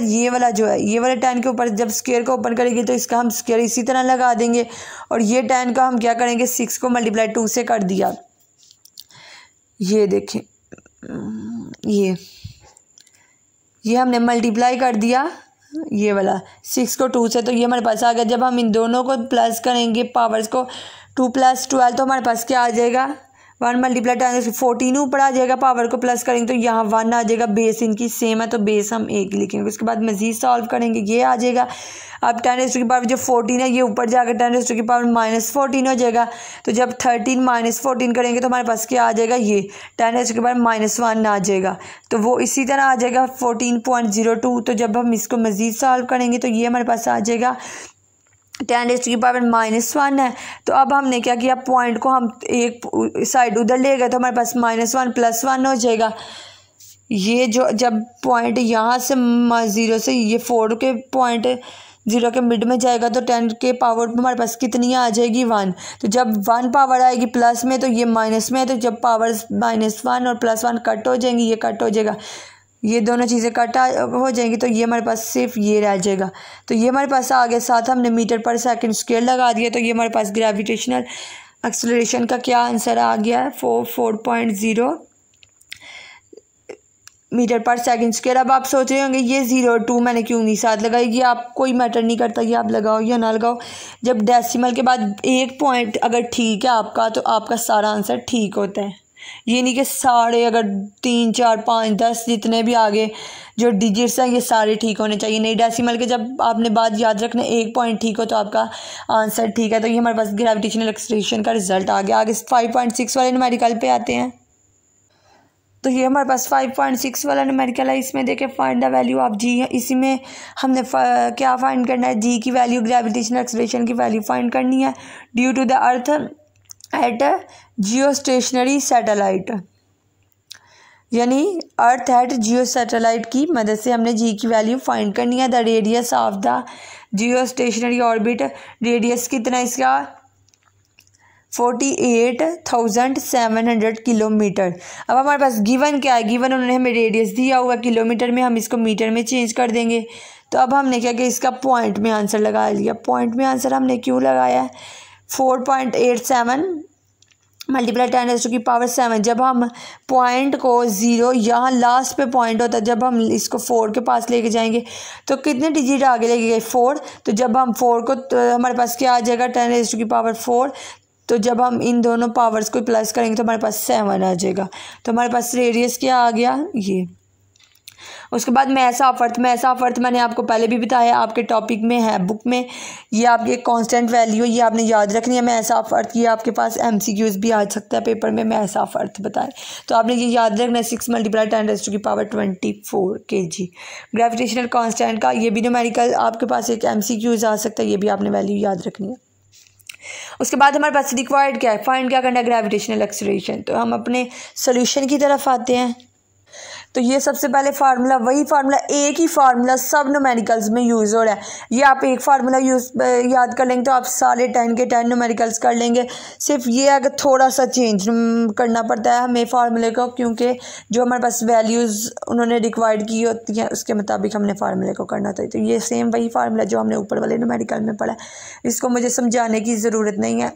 जो है ये वाले 10 के ऊपर जब स्क्वायर को ओपन करेंगे तो इसका हम स्क्वायर इसी तरह लगा देंगे, और ये 10 का हम क्या करेंगे 6 को मल्टीप्लाई 2 से कर दिया। ये देखें ये हमने मल्टीप्लाई कर दिया ये वाला 6 को 2 से, तो ये हमारे पास आ गया। जब हम इन दोनों को प्लस करेंगे पावर्स को 2 + 12 तो हमारे पास क्या आ जाएगा 1 × 10⁻14 ऊपर आ जाएगा, पावर को प्लस करेंगे तो यहाँ 1 आ जाएगा। बेस इनकी सेम है तो बेस हम एक लिखेंगे। उसके बाद मज़ीद सॉल्व करेंगे, ये आ जाएगा। अब 10⁻⁴ जो 14 है ये ऊपर जाकर 10⁻⁻14 हो जाएगा। तो जब 13 - 14 करेंगे तो हमारे पास क्या आ जाएगा ये 10⁻⁻1 आ जाएगा, तो वो इसी तरह आ जाएगा 14.02। तो जब हम इसको मज़ीद सॉल्व करेंगे तो ये हमारे पास आ जाएगा 10⁻⁻1 है। तो अब हमने क्या किया, पॉइंट को हम एक साइड उधर ले गए तो हमारे पास -1 + 1 हो जाएगा। ये जो जब पॉइंट यहाँ से 0 से ये 4 के पॉइंट 0 के मिड में जाएगा तो 10 के पावर हमारे पास कितनी आ जाएगी 1। तो जब 1 पावर आएगी प्लस में तो ये माइनस में है, तो जब पावर -1 और +1 कट हो जाएंगी, ये कट हो जाएगा, ये दोनों चीज़ें कट हो जाएंगी, तो ये हमारे पास सिर्फ ये रह जाएगा। तो ये हमारे पास आ गया, साथ हमने मीटर/सेकंड स्क्वायर लगा दिया। तो ये हमारे पास ग्रेविटेशनल एक्सेलरेशन का क्या आंसर आ गया है 4.0 मीटर/सेकंड स्क्वायर। अब आप सोच रहे होंगे ये 0 और 2 मैंने क्यों नहीं साथ लगाई, ये आप कोई मैटर नहीं करता, ये आप लगाओ या ना लगाओ। जब डेसिमल के बाद एक पॉइंट अगर ठीक है आपका तो आपका सारा आंसर ठीक होता है। ये नहीं कि सारे अगर 3, 4, 5, 10 जितने भी आगे जो डिजिट्स हैं ये सारे ठीक होने चाहिए। नहीं, डेसिमल के जब आपने बात याद रखना एक पॉइंट ठीक हो तो आपका आंसर ठीक है। तो ये हमारे पास ग्रेविटेशनल एक्सेलरेशन का रिजल्ट आ गया। आगे 5.6 वाले न्यूमेरिकल पे आते हैं। तो ये हमारे पास 5.6 वाला न्यूमेरिकल है। इसमें देखें find the value of G, इसी में हमने क्या फाइंड करना है, जी की वैल्यू, ग्रेविटेशनल एक्सेलरेशन की वैल्यू फाइंड करनी है due to the earth at geostationary satellite, यानी अर्थ एट जियो सैटेलाइट की मदद से हमने जी की वैल्यू फाइंड करनी है। The radius of the Jio stationery orbit, radius कितना इसका 48,700 किलोमीटर। अब हमारे पास गिवन क्या है, गिवन उन्होंने हमें रेडियस दिया हुआ किलोमीटर में, हम इसको मीटर में चेंज कर देंगे। तो अब हमने क्या किया, इसका पॉइंट में आंसर लगा लिया। पॉइंट में आंसर हमने क्यों लगाया है 4.87 × 10⁻⁷। जब हम पॉइंट को 0 यहाँ लास्ट पे पॉइंट होता है, जब हम इसको 4 के पास लेके जाएंगे तो कितने डिजिट आगे लेके गए 4। तो जब हम 4 को तो हमारे पास क्या आ जाएगा 10⁻⁴। तो जब हम इन दोनों पावर्स को प्लस करेंगे तो हमारे पास 7 आ जाएगा। तो हमारे पास रेडियस क्या आ गया ये। उसके बाद मैस ऑफ अर्थ मैंने आपको पहले भी बताया, आपके टॉपिक में है बुक में, ये आपकी कांस्टेंट वैल्यू, ये आपने याद रखनी है। मैस ऑफ अर्थ ये आपके पास MCQs भी आ सकता है पेपर में, मैस ऑफ अर्थ बताए तो आपने ये याद रखना है 6 × 10⁻24 kg। ग्रेविटेशनल कांस्टेंट का ये भी न्यूमेरिकल आपके पास एक MCQs आ सकता है, ये भी आपने वैल्यू याद रखनी है। उसके बाद हमारे पास रिक्वायर्ड क्या है, फाइंड क्या करना है ग्रेविटेशनल एक्सेलरेशन। तो हम अपने सोल्यूशन की तरफ आते हैं। तो ये सबसे पहले फार्मूला, वही फार्मूला, एक ही फार्मूला सब न्यूमेरिकल्स में यूज़ हो रहा है। ये आप एक फार्मूला याद कर लेंगे तो आप सारे 10 के 10 न्यूमेरिकल्स कर लेंगे। सिर्फ ये है कि थोड़ा सा चेंज करना पड़ता है हमें फार्मूले को, क्योंकि जो हमारे पास वैल्यूज़ उन्होंने रिक्वायर्ड की होती हैं उसके मुताबिक हमने फार्मूले को करना था। तो ये सेम वही फार्मूला जो हमने ऊपर वाले न्यूमेरिकल में पढ़ा है, इसको मुझे समझाने की ज़रूरत नहीं है।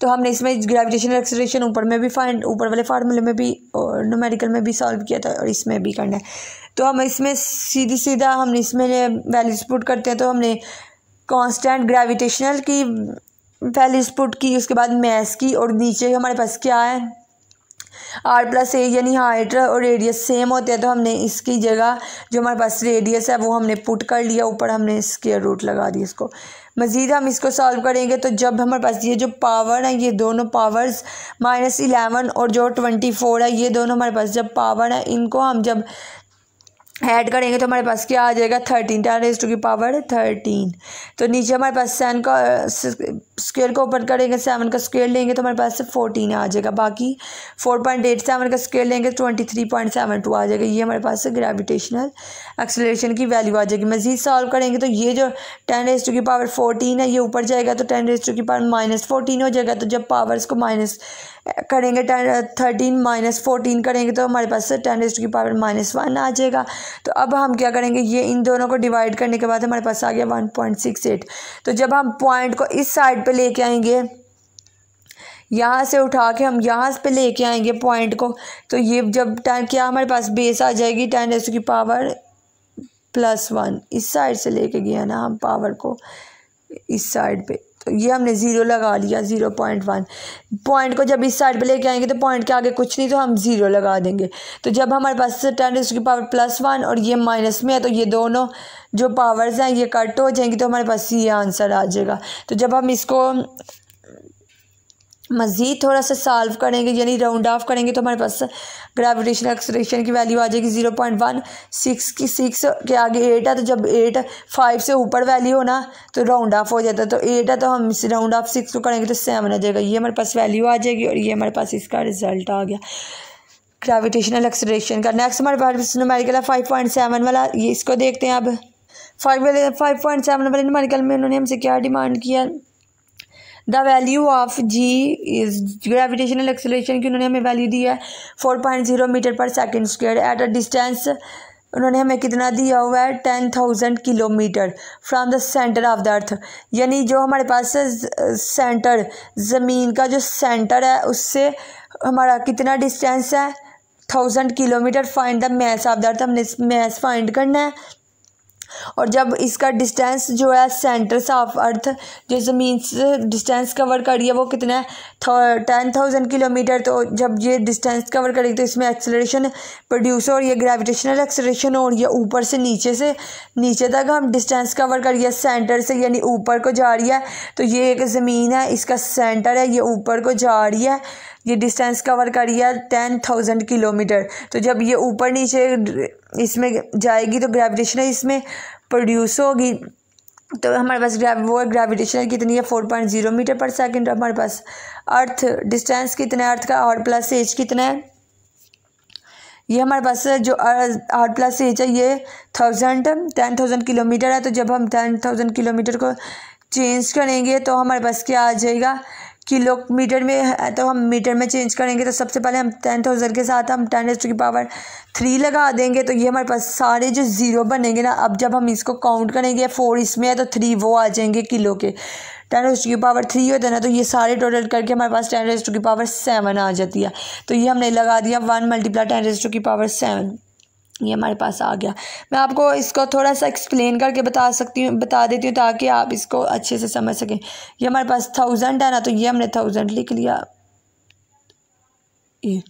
तो हमने इसमें ग्रेविटेशनल एक्सेलरेशन ऊपर वाले फार्मूले में भी और न्यूमेरिकल में भी सॉल्व किया था और इसमें भी करना है। तो हम इसमें सीधा हमने इसमें वैल्यूज पुट करते हैं। तो हमने कांस्टेंट ग्रेविटेशनल की वैल्यूज पुट की, उसके बाद मैस की, और नीचे हमारे पास क्या है r+a, यानी हाइट और रेडियस सेम होते हैं। तो हमने इसकी जगह जो हमारे पास रेडियस है वो हमने पुट कर लिया, ऊपर हमने स्क्वायर रूट लगा दिया इसको। मज़ीद हम इसको सॉल्व करेंगे तो जब हमारे पास ये जो पावर है, ये दोनों पावर्स -11 और जो 24 है, ये दोनों हमारे पास जब पावर है, इनको हम जब ऐड करेंगे तो हमारे पास क्या आ जाएगा 13 10⁻13। तो नीचे हमारे पास 7 का स्क्वायर को ऊपर करेंगे, 7 का स्क्वायर लेंगे तो हमारे पास 14 आ जाएगा। बाकी 4.87 का स्क्वायर लेंगे तो 23.72 आ जाएगा। ये हमारे पास ग्रेविटेशनल एक्सेलरेशन की वैल्यू आ जाएगी। मज़ीद सॉल्व करेंगे तो ये जो 10⁻14 है ये ऊपर जाएगा तो 10⁻−14 हो जाएगा। तो जब पावर्स को माइनस करेंगे 13 - 14 करेंगे तो हमारे पास 10⁻−1 आ जाएगा। तो अब हम क्या करेंगे, ये इन दोनों को डिवाइड करने के बाद हमारे पास आ गया 1.68। तो जब हम पॉइंट को इस साइड पे लेके आएंगे, यहाँ से उठा के हम यहाँ पे लेके आएंगे पॉइंट को, तो ये जब क्या हमारे पास बेस आ जाएगी 10⁻+1। इस साइड से लेके गया ना हम पावर को इस साइड पे, तो ये हमने 0 लगा लिया 0.1। पॉइंट को जब इस साइड पे लेके आएंगे तो पॉइंट के आगे कुछ नहीं, तो हम 0 लगा देंगे। तो जब हमारे पास 10⁻+1 और ये माइनस में है तो ये दोनों जो पावर्स हैं ये कट हो जाएंगी, तो हमारे पास ये आंसर आ जाएगा। तो जब हम इसको मज़ीद थोड़ा सा सॉल्व करेंगे, यानी राउंड ऑफ करेंगे, तो हमारे पास ग्रेविटेशनल एक्सेलरेशन की वैल्यू आ जाएगी 0.16 की 6 के आगे 8 है। तो जब 8 5 से ऊपर वैल्यू हो ना तो राउंड ऑफ हो जाता है। तो 8 है तो हम इस राउंड ऑफ 6 को करेंगे तो 7 आ जाएगा। ये हमारे पास वैल्यू आ जाएगी और ये हमारे पास इसका रिजल्ट आ गया ग्रेविटेशनल एक्सेलरेशन का। नेक्स्ट हमारे पास न्यूमेरिकल है 5.7 वाला, ये इसको देखते हैं। अब 5.7 वाले न्यूमेरिकल में उन्होंने हमसे क्या डिमांड किया, the value of G is gravitational acceleration की उन्होंने हमें वैल्यू दी है 4.0 meter per second square at a distance. उन्होंने हमें कितना दिया हुआ है 10,000 kilometer from the center of the earth, यानी जो हमारे पास सेंटर ज़मीन का जो सेंटर है उससे हमारा कितना डिस्टेंस है 1000 kilometre. Find the mass of the अर्थ, हमने मैस फाइंड करना है। और जब इसका डिस्टेंस जो है सेंटर से ऑफ अर्थ जो ज़मीन से डिस्टेंस कवर करी है वो कितना है 10,000 किलोमीटर। तो जब ये डिस्टेंस कवर करेगी तो इसमें एक्सेलरेशन प्रोड्यूस हो रही है, ग्रेविटेशनल एक्सेलरेशन हो रही है। ऊपर से नीचे तक हम डिस्टेंस कवर करिए सेंटर से, यानी ऊपर को जा रही है। तो ये एक ज़मीन है, इसका सेंटर है, ये ऊपर को जा रही है, ये डिस्टेंस कवर करी है 10,000 किलोमीटर। तो जब ये ऊपर नीचे इसमें जाएगी तो ग्रेविटेशनल इसमें प्रोड्यूस होगी। तो हमारे पास वो ग्रेविटेशनल कितनी है 4.0 मीटर/सेकंड। हमारे पास अर्थ डिस्टेंस कितना है अर्थ का r+h कितना है, ये हमारे पास जो r+h है ये 10,000 किलोमीटर है। तो जब हम 10,000 किलोमीटर को चेंज करेंगे तो हमारे पास क्या आ जाएगा किलोमीटर में है, तो हम मीटर में चेंज करेंगे। तो सबसे पहले हम 10,000 के साथ हम 10⁻³ लगा देंगे। तो ये हमारे पास सारे जो ज़ीरो बनेंगे ना, अब जब हम इसको काउंट करेंगे 4 इसमें है तो 3 वो आ जाएंगे किलो के। 10⁻³ होता है ना, तो ये सारे टोटल करके हमारे पास 10⁻7 आ जाती है। तो ये हमने लगा दिया 1 × 10⁻7, ये हमारे पास आ गया। मैं आपको इसको थोड़ा सा एक्सप्लेन करके बता देती हूँ ताकि आप इसको अच्छे से समझ सकें। ये हमारे पास 1000 है ना, तो ये हमने 1000 लिख लिया, ये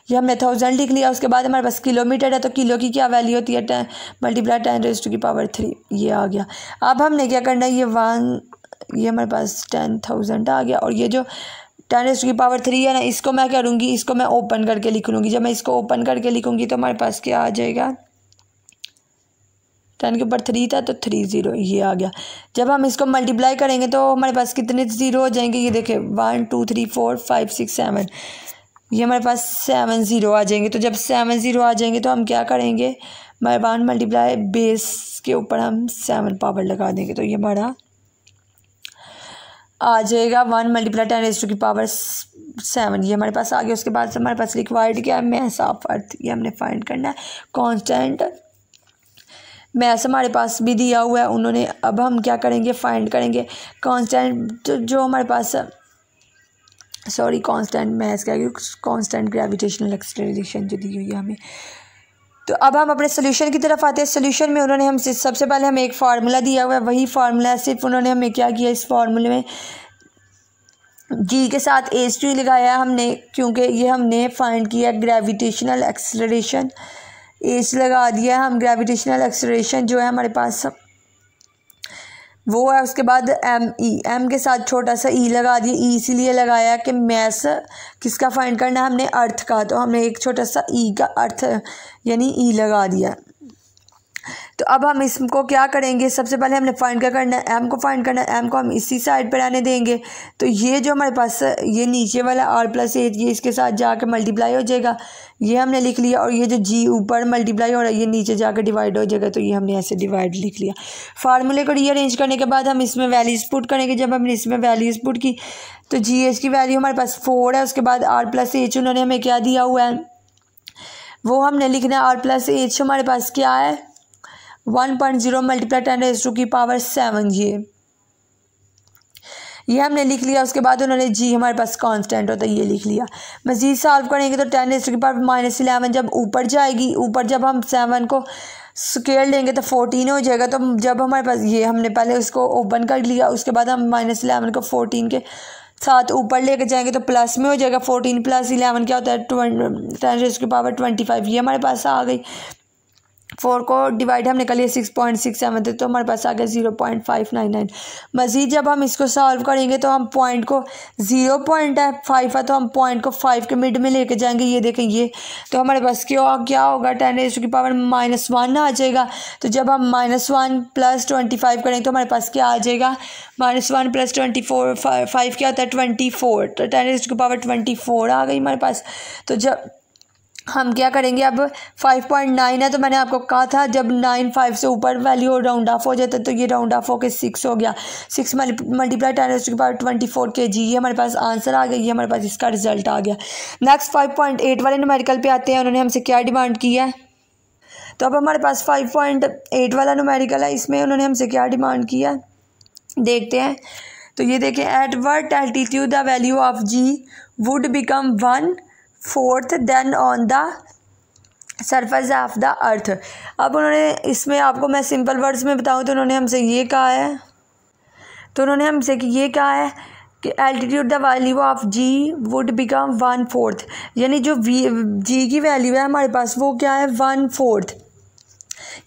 हमने 1000 लिख लिया। उसके बाद हमारे पास किलोमीटर है, तो किलो की क्या वैल्यू होती है 10 × 10⁻³ ये आ गया। अब हमने क्या करना है, ये हमारे पास 10,000 आ गया। और ये जो 10⁻³ है ना, इसको मैं करूँगी, इसको मैं ओपन करके लिख लूँगी। जब मैं इसको ओपन करके लिखूँगी तो हमारे पास क्या आ जाएगा 10 के ऊपर 3 था तो 3 0 ये आ गया। जब हम इसको मल्टीप्लाई करेंगे तो हमारे पास कितने ज़ीरो हो जाएंगे, ये देखिए 1 2 3 4 5 6 7, ये हमारे पास 7 0 आ जाएंगे। तो जब 7 0 आ जाएंगे तो हम क्या करेंगे, 1 मल्टीप्लाई बेस के ऊपर हम 7 पावर लगा देंगे। तो ये हमारा आ जाएगा 1 मल्टीप्लाई 10⁻⁷ ये हमारे पास आ गया। उसके बाद से हमारे पास रिक्वायर्ड क्या है, मैथ ऑफ अर्थ, ये हमने फाइंड करना है। कांस्टेंट मैथ हमारे पास भी दिया हुआ है उन्होंने। अब हम क्या करेंगे, फाइंड करेंगे कांस्टेंट जो हमारे पास, सॉरी कांस्टेंट मैथ क्या, कांस्टेंट ग्रेविटेशनल एक्सेलरेशन जो दी हुई है हमें। तो अब हम अपने सोल्यूशन की तरफ आते हैं। सोल्यूशन में उन्होंने हमसे सबसे पहले हमें एक फार्मूला दिया हुआ है, वही फार्मूला है, सिर्फ उन्होंने हमें क्या किया, इस फार्मूले में जी के साथ H2 लगाया हमने, क्योंकि ये हमने फाइंड किया ग्रेविटेशनल एक्सेलरेशन, H लगा दिया हम। ग्रेविटेशनल एक्सेलरेशन जो है हमारे पास वो है। उसके बाद M के साथ छोटा सा E लगा दिया। E इसीलिए लगाया कि मैथ किसका फाइंड करना है हमने, अर्थ का, तो हमने एक छोटा सा E का अर्थ यानी E लगा दिया। तो अब हम इसको क्या करेंगे, सबसे पहले हमने फाइंड क्या करना है, M को फाइंड करना है। M को हम इसी साइड पर आने देंगे। तो ये जो हमारे पास ये नीचे वाला R+8 ये इसके साथ जाकर मल्टीप्लाई हो जाएगा, ये हमने लिख लिया। और ये जो G ऊपर मल्टीप्लाई हो रहा है ये नीचे जाकर डिवाइड हो जाएगा, तो ये हमने ऐसे डिवाइड लिख लिया। फार्मूले को रीअरेंज करने के बाद हम इसमें वैल्यूज़ पुट करेंगे। जब हमने इसमें वैल्यूज़ पुट की तो GH की वैल्यू हमारे पास 4 है। उसके बाद R+H उन्होंने हमें क्या दिया हुआ है वो हमने लिखना है। R+H हमारे पास क्या है, 1.0 मल्टीप्लाई 10⁻⁷ ये हमने लिख लिया। उसके बाद उन्होंने G हमारे पास कांस्टेंट होता है ये लिख लिया। मज़ीद सॉल्व करेंगे तो 10⁻⁻11 जब ऊपर जाएगी, ऊपर जब हम 7 को स्केयर लेंगे तो 14 हो जाएगा। तो जब हमारे पास ये हमने पहले उसको ओपन कर लिया, उसके बाद हम -11 को 14 के साथ ऊपर लेके जाएंगे तो प्लस में हो जाएगा। 14 + 11 क्या होता है, 10⁻25 ये हमारे पास आ गई। 4 को डिवाइड हमने कर लिया 6.67 थे, तो हमारे पास आ गया 0.599। मज़ीद जब हम इसको सॉल्व करेंगे तो हम पॉइंट को 0.5 है तो हम पॉइंट को 5 के मिड में लेके जाएंगे। ये देखें ये, तो हमारे पास क्या होगा, 10⁻⁻1 आ जाएगा। तो जब हम -1 + 25 करेंगे तो हमारे पास क्या आ जाएगा, -1 + 24 5 क्या होता है 24, तो 10⁻24 आ गई हमारे पास। तो जब हम क्या करेंगे, अब 5.9 है तो मैंने आपको कहा था जब 9 5 से ऊपर वैल्यू राउंड ऑफ हो जाता है तो ये राउंड ऑफ होकर 6 हो गया। 6 मल्टीप्लाई 10⁻24 kg ये हमारे पास आंसर आ गया। ये हमारे पास इसका रिजल्ट आ गया। नेक्स्ट 5.8 वाले न्यूमेरिकल पे आते हैं। उन्होंने हमसे क्या डिमांड की है, तो अब हमारे पास 5.8 वाला न्यूमेरिकल है, इसमें उन्होंने हमसे क्या डिमांड किया देखते हैं। तो ये देखें, at what altitude the value of G would become 1/4 than on the surface of the earth. अब उन्होंने इसमें आपको मैं सिंपल वर्ड्स में बताऊं तो उन्होंने हमसे ये कहा है, कि altitude the value of G would become 1/4, यानी जो G की वैल्यू है हमारे पास वो क्या है 1/4,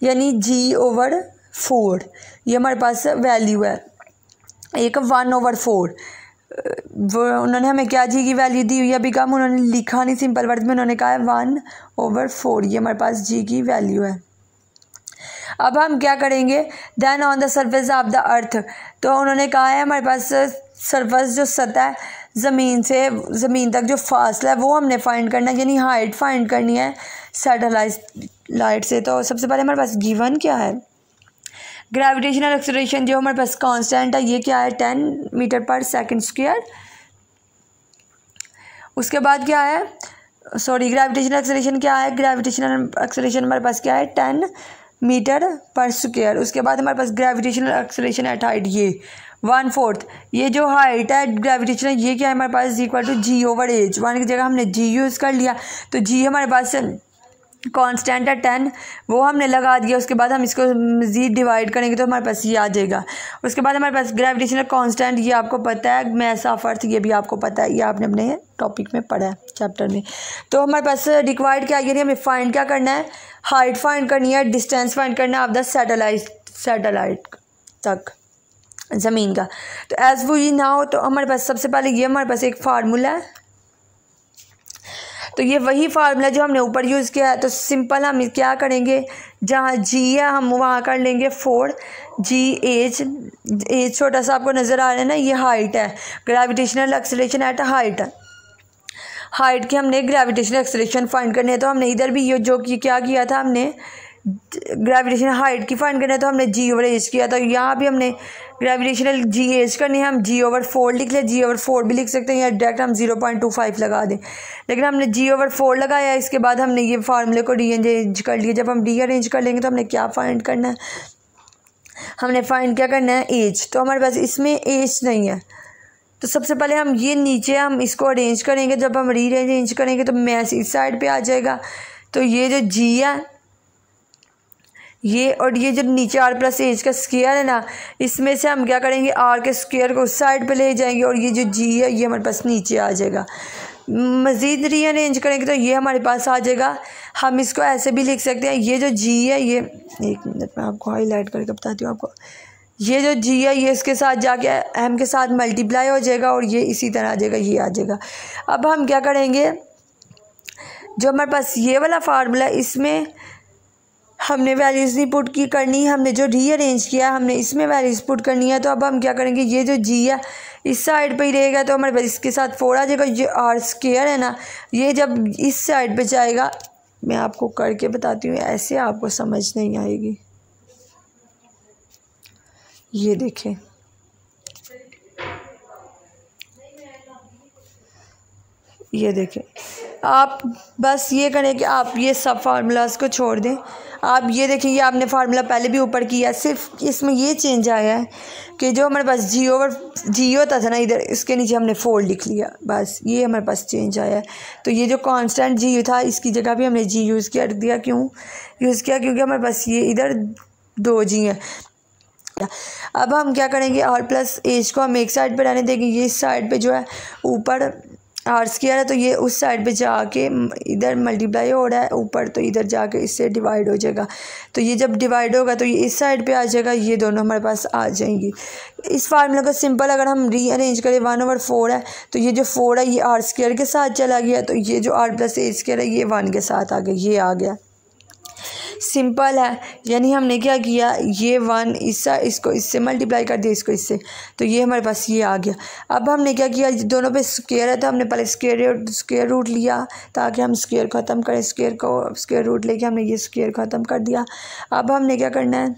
यानी G/4 ये हमारे पास वैल्यू है, एक 1/4। वो उन्होंने हमें क्या G की वैल्यू दी हुई है, बिकम उन्होंने लिखा नहीं, सिंपल वर्ड में उन्होंने कहा है 1/4 ये हमारे पास G की वैल्यू है। अब हम क्या करेंगे, than on the surface of the earth, तो उन्होंने कहा है हमारे पास सरफेस जो सतह है ज़मीन तक जो फासला है वो हमने फाइंड करना है, यानी हाइट फाइंड करनी है सैटेलाइट से। तो सबसे पहले हमारे पास गिवन क्या है, ग्रेविटेशनल एक्सेलरेशन जो हमारे पास कांस्टेंट है ये क्या है 10 मीटर/सेकंड स्क्वायर। उसके बाद क्या है, सॉरी ग्रेविटेशनल एक्सेलरेशन क्या है, ग्रेविटेशनल एक्सेलरेशन हमारे पास क्या है 10 मीटर/स्क्वायर। उसके बाद हमारे पास ग्रेविटेशनल एक्सेलरेशन एट हाइट ये 1/4, ये जो हाइट है ग्रेविटेशनल ये क्या है हमारे पास = G/H। 1 की जगह हमने G यूज़ कर लिया, तो G हमारे पास कांस्टेंट है 10 वो हमने लगा दिया। उसके बाद हम इसको मज़ीद डिवाइड करेंगे तो हमारे पास ये आ जाएगा। उसके बाद हमारे पास ग्रेविटेशनल कांस्टेंट ये आपको पता है, मैथ ऑफ अर्थ ये भी आपको पता है, ये आपने अपने टॉपिक में पढ़ा है चैप्टर में। तो हमारे पास रिक्वायर्ड क्या है, हमें फाइंड क्या करना है, हाइट फाइंड करनी है, डिस्टेंस फाइंड करना है ऑफ द सैटेलाइट तक ज़मीन का। तो एज वी नाउ, तो हमारे पास सबसे पहले ये हमारे पास एक फार्मूला है, तो ये वही फार्मूला जो हमने ऊपर यूज़ किया है। तो सिंपल हम क्या करेंगे, जहाँ G है हम वहाँ कर लेंगे 4 G/H छोटा सा आपको नज़र आ रहा है ना, ये हाइट है, ग्रेविटेशनल एक्सेलरेशन एट हाइट है। हाइट की हमने ग्रेविटेशनल एक्सेलरेशन फाइंड करनी है, तो हमने इधर भी ये जो कि क्या किया था, हमने ग्रेविटेशनल हाइट की फाइंड करनी है तो हमने g/h किया था। यहाँ भी हमने ग्रेविटेशनल g/h करनी है, हम g/4 लिख लें, g/4 भी लिख सकते हैं या डायरेक्ट हम 0.25 लगा दें, लेकिन हमने g/4 लगाया। इसके बाद हमने ये फार्मूले को रीअरेंज कर लिया। जब हम रीअरेंज कर लेंगे तो हमने क्या फाइंड करना है, हमने फाइंड क्या करना है, एज। तो हमारे पास इसमें एज नहीं है, तो सबसे पहले हम ये नीचे हम इसको अरेंज करेंगे। जब हम रीअरेंज करेंगे तो मैथ इस साइड पे आ जाएगा, तो ये जो g है ये, और ये जो नीचे r+h का स्क्वायर है ना, इसमें से हम क्या करेंगे, r के स्क्वायर को उस साइड पे ले जाएंगे और ये जो g है ये हमारे पास नीचे आ जाएगा। मज़ीद रीअरेंज करेंगे तो ये हमारे पास आ जाएगा। हम इसको ऐसे भी लिख सकते हैं, ये जो g है ये, एक मिनट में आपको हाईलाइट करके बताती हूँ आपको, ये जो g है ये इसके साथ जाके m के साथ मल्टीप्लाई हो जाएगा और ये इसी तरह आ जाएगा, ये आ जाएगा। अब हम क्या करेंगे, जो हमारे पास ये वाला फार्मूला है इसमें हमने वैल्यूज़ नहीं पुट की करनी, हमने जो रीअरेंज किया हमने इसमें वैल्यूज़ पुट करनी है। तो अब हम क्या करेंगे, ये जो g है इस साइड पे ही रहेगा, तो हमारे पास इसके साथ 4 आ जाएगा। ये r² है ना, ये जब इस साइड पे जाएगा, मैं आपको करके बताती हूँ, ऐसे आपको समझ नहीं आएगी। ये देखें, ये देखें, आप बस ये करें कि आप ये सब फार्मूलाज को छोड़ दें। आप ये देखें, ये आपने फार्मूला पहले भी ऊपर किया, सिर्फ इसमें ये चेंज आया है कि जो हमारे पास g होता था ना इधर, इसके नीचे हमने 4 लिख लिया, बस ये हमारे पास चेंज आया है। तो ये जो कांस्टेंट g था इसकी जगह भी हमने g यूज़ कर दिया। क्यों यूज़ किया, क्योंकि हमारे पास ये इधर 2g है। अब हम क्या करेंगे, r+h को हम एक साइड पे रहने देंगे, ये इस साइड पे जो है ऊपर r² है, तो ये उस साइड पे जाके इधर मल्टीप्लाई हो रहा है ऊपर, तो इधर जाके इससे डिवाइड हो जाएगा। तो ये जब डिवाइड होगा तो ये इस साइड पे आ जाएगा, ये दोनों हमारे पास आ जाएंगी। इस फार्मूला को सिंपल अगर हम रीअरेंज करें, 1/4 है, तो ये जो 4 है ये r² के साथ चला गया, तो ये जो r+h² है ये 1 के साथ आ गया, ये आ गया। सिंपल है, यानी हमने क्या किया, ये 1 इसको इससे मल्टीप्लाई कर दिया, इसको इससे, तो ये हमारे पास ये आ गया। अब हमने क्या किया, दोनों पे स्क्वायर है तो हमने पहले स्क्वायर रूट लिया ताकि हम स्क्वायर ख़त्म करें, स्क्वायर रूट लेके हमने ये स्क्वायर ख़त्म कर दिया। अब हमने क्या करना है,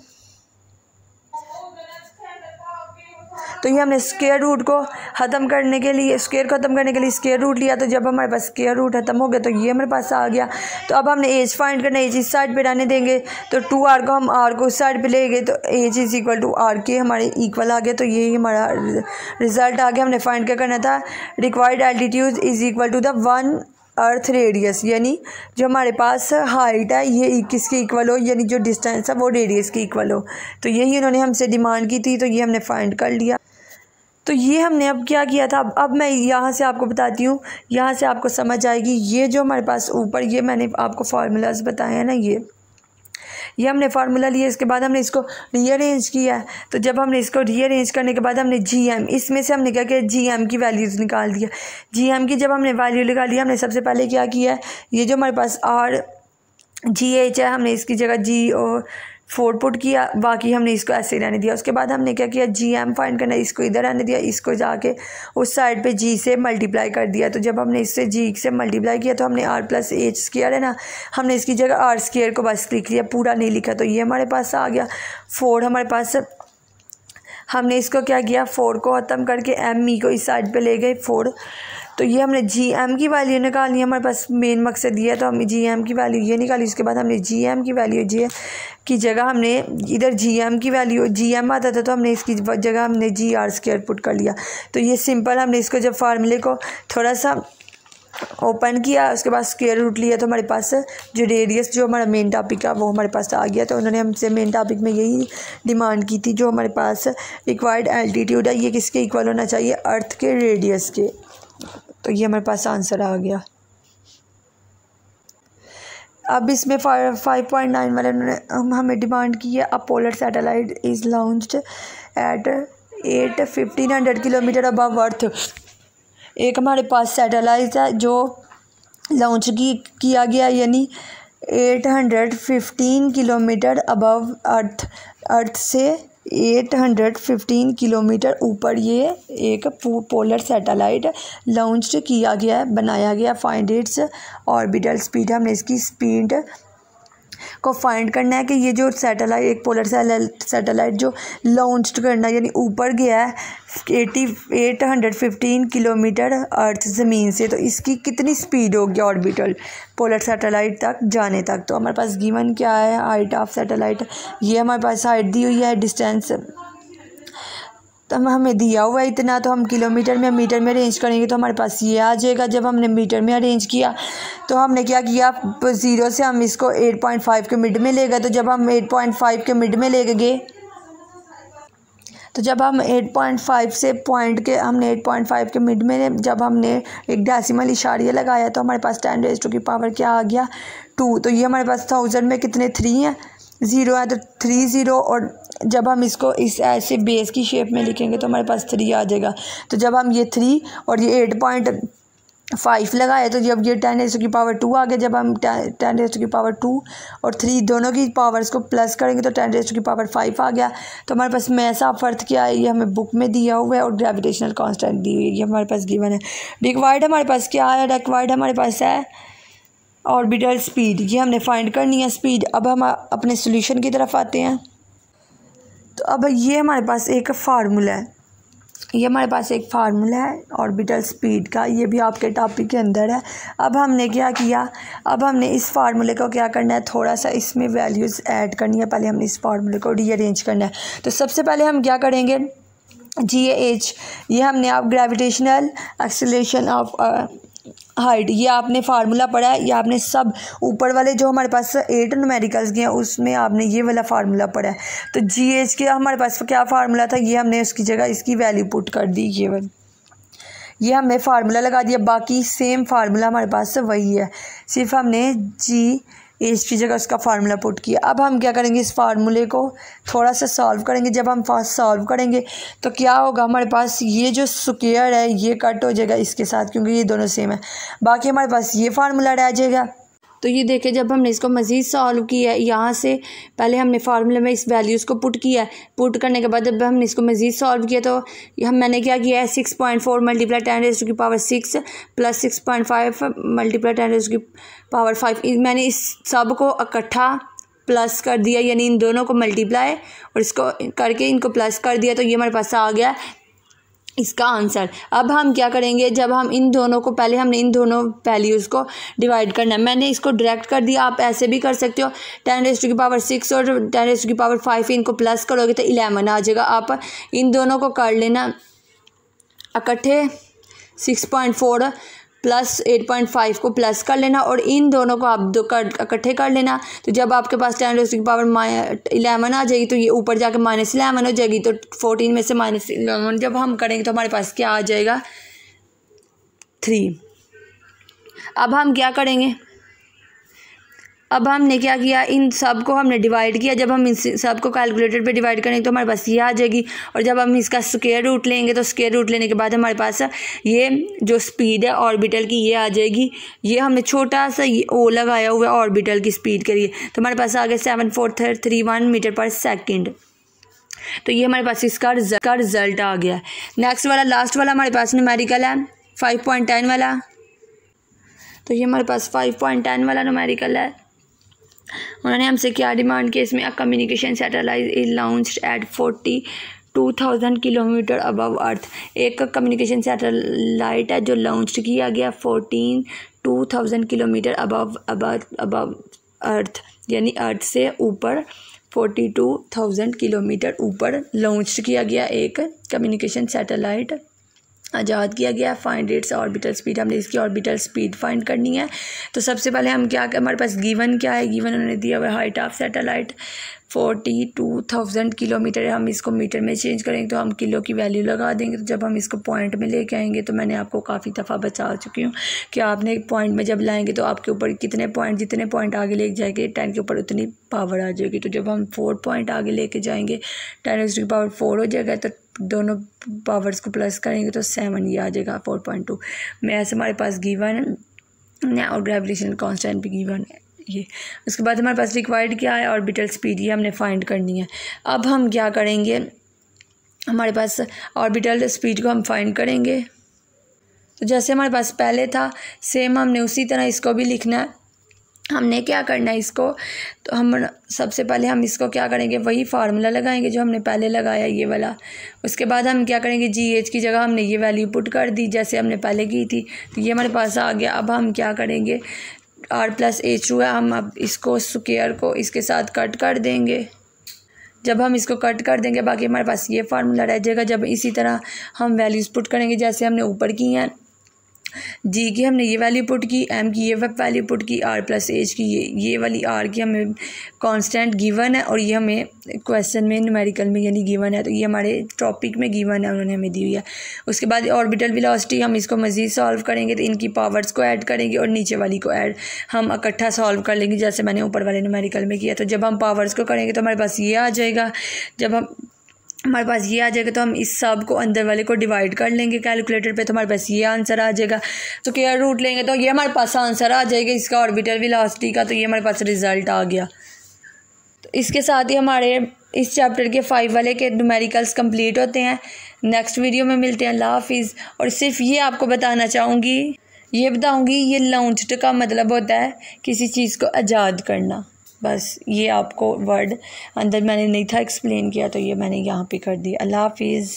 तो ये हमने स्क्वायर रूट को ख़त्म करने के लिए, स्क्वायर ख़त्म करने के लिए स्क्वायर रूट लिया, तो जब हमारे पास स्क्वायर रूट ख़त्म हो गया तो ये हमारे पास आ गया। तो अब हमने एज फाइंड करना है, एज इस साइड पे रहने देंगे, तो 2r को हम r को इस साइड पे लेंगे, तो एज = r के हमारे इक्वल आ गया। तो यही हमारा रिज़ल्ट आ गया। हमने फाइंड क्या करना था, required altitude = the 1 earth radius, यानी जो हमारे पास हाइट है ये किसके इक्वल हो, यानी जो डिस्टेंस है वो रेडियस के इक्वल हो। तो यही उन्होंने हमसे डिमांड की थी, तो ये हमने फाइंड कर लिया। तो ये हमने अब क्या किया था, अब मैं यहाँ से आपको बताती हूँ, यहाँ से आपको समझ आएगी। ये जो हमारे पास ऊपर ये मैंने आपको फार्मूलाज बताए हैं ना, ये हमने फार्मूला लिया, इसके बाद हमने इसको रीअरेंज किया है। तो जब हमने इसको रीअरेंज करने के बाद हमने gm, इसमें से हमने क्या किया, gm की वैल्यूज़ निकाल दिया। gm की जब हमने वैल्यू निकाल दिया, हमने सबसे पहले क्या किया है, ये जो हमारे पास r/g/h है, हमने इसकी जगह g/4 पुट किया, बाकी हमने इसको ऐसे रहने दिया। उसके बाद हमने क्या किया, gm फाइंड करना है, इसको इधर रहने दिया, इसको जाके उस साइड पे g से मल्टीप्लाई कर दिया। तो जब हमने इससे g से मल्टीप्लाई किया तो हमने r+h² है ना, हमने इसकी जगह r² को बस लिख लिया, पूरा नहीं लिखा। तो ये हमारे पास आ गया 4 हमारे पास। हमने इसको क्या किया, 4 को ख़त्म करके m को इस साइड पे ले गए 4। तो ये हमने gm की वैल्यू निकालनी है, हमारे पास मेन मकसद ये है, तो हमने gm की वैल्यू ये निकाली। उसके बाद हमने gm की वैल्यू की जगह हमने इधर gm की वैल्यू gm आता था, तो हमने इसकी जगह हमने gr² पुट कर लिया। तो ये सिंपल, हमने इसको जब फार्मूले को थोड़ा सा ओपन किया, उसके बाद स्क्वायर रूट लिया, तो हमारे पास जो रेडियस जो हमारा मेन टॉपिक है वो हमारे पास आ गया। तो उन्होंने हमसे मेन टॉपिक में यही डिमांड की थी, जो हमारे पास रिक्वायर्ड एल्टीट्यूड है ये किसके इक्वल होना चाहिए, अर्थ के रेडियस के। तो ये हमारे पास आंसर आ गया। अब इसमें 5.9 वाले उन्होंने हमें डिमांड की है, a polar satellite is launched at 1500 kilometre above earth. एक हमारे पास सैटेलाइट है जो लॉन्च किया गया, यानी 815 किलोमीटर अबव अर्थ से 815 किलोमीटर ऊपर ये एक पोलर सैटेलाइट लॉन्च किया गया है, बनाया गया। फाइंड इट्स ऑर्बिटल स्पीड, हमने इसकी स्पीड को फाइंड करना है कि ये जो सैटेलाइट, एक पोलर सैटेलाइट जो लॉन्च करना यानी ऊपर गया है 815 किलोमीटर अर्थ ज़मीन से, तो इसकी कितनी स्पीड होगी ऑर्बिटल पोलर सैटेलाइट तक जाने तक। तो हमारे पास गिवन क्या है, हाइट ऑफ सैटेलाइट, ये हमारे पास हाइट दी हुई है, डिस्टेंस तो हमें दिया हुआ है इतना, तो हम किलोमीटर में मीटर में अरेंज करेंगे तो हमारे पास ये आ जाएगा। जब हमने मीटर में अरेंज किया तो हमने क्या किया, 0 से हम इसको 8.5 के मिड में ले गए। तो जब हम 8.5 के मिड में ले गए, तो जब हम 8.5 से पॉइंट के, हमने 8.5 के मिड में जब हमने एक डेसिमल इशारिया लगाया तो हमारे पास 10⁻⁴ क्या आ गया, 2। तो ये हमारे पास 1000 में कितने 3 हैं, 0 है, तो 3 0। और जब हम इसको इस ऐसे बेस की शेप में लिखेंगे तो हमारे पास 3 आ जाएगा। तो जब हम ये 3 और ये 8.5 लगाए तो जब ये 10⁻² आ गया, जब हम 10⁻² और 3 दोनों की पावर्स को प्लस करेंगे तो 10⁻5 आ गया। तो हमारे पास मैस ऑफ अर्थ क्या है, ये हमें बुक में दिया हुआ है और ग्रेविटेशनल कांस्टेंट दी हुई है, ये हमारे पास गिवन है। रिक्वायर्ड हमारे पास क्या है, रिक्वायर्ड हमारे पास है ऑर्बिटल स्पीड, ये हमने फाइंड करनी है स्पीड। अब हम अपने सोल्यूशन की तरफ आते हैं। तो अब ये हमारे पास एक फार्मूला है, ये हमारे पास एक फार्मूला है ऑर्बिटल स्पीड का, ये भी आपके टॉपिक के अंदर है। अब हमने क्या किया, अब हमने इस फार्मूले को क्या करना है, थोड़ा सा इसमें वैल्यूज़ ऐड करनी है। पहले हमने इस फार्मूले को रीअरेंज करना है। तो सबसे पहले हम क्या करेंगे, GH, ये हमने आप ग्रेविटेशनल एक्सेलरेशन ऑफ हाइट, ये आपने फार्मूला पढ़ा है, ये आपने सब ऊपर वाले जो हमारे पास 8 न्यूमेरिकल्स के हैं उसमें आपने ये वाला फार्मूला पढ़ा है। तो GH के हमारे पास क्या फार्मूला था, ये हमने उसकी जगह इसकी वैल्यू पुट कर दी, ये हमने फार्मूला लगा दिया। बाकी सेम फार्मूला हमारे पास वही है, सिर्फ हमने GH की जगह उसका फार्मूला पुट किया। अब हम क्या करेंगे, इस फार्मूले को थोड़ा सा सॉल्व करेंगे। जब हम फास्ट सॉल्व करेंगे तो क्या होगा, हमारे पास ये जो स्क्वायर है ये कट हो जाएगा इसके साथ, क्योंकि ये दोनों सेम है। बाकी हमारे पास ये फार्मूला रह जाएगा। तो ये देखिए, जब हमने इसको मज़ीद सॉल्व किया, यहाँ से पहले हमने फार्मूले में इस वैल्यूज़ को पुट किया, पुट करने के बाद जब हमने इसको मज़ीद सॉल्व किया तो मैंने क्या किया है, 6.4 × 10⁻6 प्लस 6.5 × 10⁻5, मैंने इस सब को इकट्ठा प्लस कर दिया, यानी इन दोनों को मल्टीप्लाई और इसको करके इनको प्लस कर दिया। तो ये हमारे पास आ गया इसका आंसर। अब हम क्या करेंगे, जब हम इन दोनों को, पहले हमने इन दोनों वैल्यूज़ को डिवाइड करना है। मैंने इसको डायरेक्ट कर दिया, आप ऐसे भी कर सकते हो। 10⁻6 और 10⁻5 इनको प्लस करोगे तो 11 आ जाएगा। आप इन दोनों को कर लेना इकट्ठे, 6.4 प्लस 8.5 को प्लस कर लेना और इन दोनों को आप दो इकट्ठे कर लेना। तो जब आपके पास 10⁻11 आ जाएगी तो ये ऊपर जाके -11 हो जाएगी। तो 14 में से -11 जब हम करेंगे तो हमारे पास क्या आ जाएगा, 3। अब हम क्या करेंगे, अब हमने क्या किया, इन सब को हमने डिवाइड किया। जब हम इन सब को कैलकुलेटर पे डिवाइड करेंगे तो हमारे पास ये आ जाएगी। और जब हम इसका स्क्वायर रूट लेंगे तो स्क्वायर रूट लेने के बाद हमारे पास ये जो स्पीड है ऑर्बिटल की ये आ जाएगी। ये हमने छोटा सा ओ लगाया हुआ है ऑर्बिटल की स्पीड के लिए, तो हमारे पास आ गया 74331 मीटर पर सेकेंड। तो ये हमारे पास इसका रिजल्ट आ गया। नेक्स्ट वाला, लास्ट वाला हमारे पास न्यूमेरिकल है 5.10 वाला। तो ये हमारे पास 5.10 वाला न्यूमेरिकल है। उन्होंने हमसे क्या डिमांड की, इसमें communication satellite is launched at 42,000 kilometre above earth. एक कम्युनिकेशन सैटेलाइट है जो लॉन्च किया गया 42,000 किलोमीटर अबव अर्थ, यानी अर्थ से ऊपर 42,000 किलोमीटर ऊपर लॉन्च किया गया एक कम्युनिकेशन सैटेलाइट आज़ाद किया गया। फाइंड इट्स ऑर्बिटल स्पीड, हमने इसकी ऑर्बिटल स्पीड फाइंड करनी है। तो सबसे पहले हम क्या, हमारे पास गिवन क्या है, गिवन उन्होंने दिया हुआ हाइट ऑफ सैटेलाइट 42,000 किलोमीटर है। हम इसको मीटर में चेंज करेंगे तो हम किलो की वैल्यू लगा देंगे। तो जब हम इसको पॉइंट में लेके आएंगे, तो मैंने आपको काफ़ी दफ़ा बता चुकी हूँ कि आपने एक पॉइंट में जब लाएंगे तो आपके ऊपर कितने पॉइंट, जितने पॉइंट आगे ले जाएंगे 10 के ऊपर उतनी पावर आ जाएगी। तो जब हम 4 पॉइंट आगे लेके जाएंगे 10⁻4 हो जाएगा, तो दोनों पावर्स को प्लस करेंगे तो 7 ये आ जाएगा 4.2। मैथ्स हमारे पास गिवन है और ग्रेविटेशनल कांस्टेंट भी गिवन है। ये। उसके बाद हमारे पास रिक्वायर्ड क्या है, ऑर्बिटल स्पीड, ये हमने फाइंड करनी है। अब हम क्या करेंगे, हमारे पास ऑर्बिटल स्पीड को हम फाइंड करेंगे। तो जैसे हमारे पास पहले था सेम हमने उसी तरह इसको भी लिखना है। हमने क्या करना है इसको, तो हम सबसे पहले हम इसको क्या करेंगे, वही फार्मूला लगाएंगे जो हमने पहले लगाया ये वाला। उसके बाद हम क्या करेंगे, GH की जगह हमने ये वैल्यू पुट कर दी जैसे हमने पहले की थी, तो ये हमारे पास आ गया। अब हम क्या करेंगे, R+H2 है, हम अब इसको स्क्वायर को इसके साथ कट कर देंगे। जब हम इसको कट कर देंगे बाकी हमारे पास ये फार्मूला रह जाएगा। जब इसी तरह हम वैल्यूज़ पुट करेंगे जैसे हमने ऊपर की हैं, G की हमने ये वैल्यू पुट की, M की ये वैल्यू पुट की, R+H की ये वाली R की हमें कांस्टेंट गिवन है और ये हमें क्वेश्चन में न्यूमेरिकल में यानी गिवन है, तो ये हमारे टॉपिक में गिवन है, उन्होंने हमें दी हुई है। उसके बाद ऑर्बिटल वेलोसिटी हम इसको मज़ीद सॉल्व करेंगे तो इनकी पावर्स को ऐड करेंगे और नीचे वाली को ऐड हम इकट्ठा सॉल्व कर लेंगे जैसे मैंने ऊपर वाले न्यूमेरिकल में किया। तो जब हम पावर्स को करेंगे तो हमारे पास ये आ जाएगा। जब हमारे पास ये आ जाएगा तो हम इस सब को अंदर वाले को डिवाइड कर लेंगे कैलकुलेटर पे, तो हमारे पास ये आंसर आ जाएगा। तो स्क्वायर रूट लेंगे तो ये हमारे पास आंसर आ जाएगा इसका ऑर्बिटल वेलोसिटी का, तो ये हमारे पास रिजल्ट आ गया। तो इसके साथ ही हमारे इस चैप्टर के 5 वाले के न्यूमेरिकल्स कंप्लीट होते हैं। नेक्स्ट वीडियो में मिलते हैं। अल्लाह हाफिज़। और सिर्फ ये आपको बताना चाहूँगी, ये बताऊँगी, ये लॉन्च्ड का मतलब होता है किसी चीज़ को आज़ाद करना। बस ये आपको वर्ड अंदर मैंने नहीं था एक्सप्लेन किया तो ये मैंने यहाँ पे कर दिया। अल्लाह हाफिज़।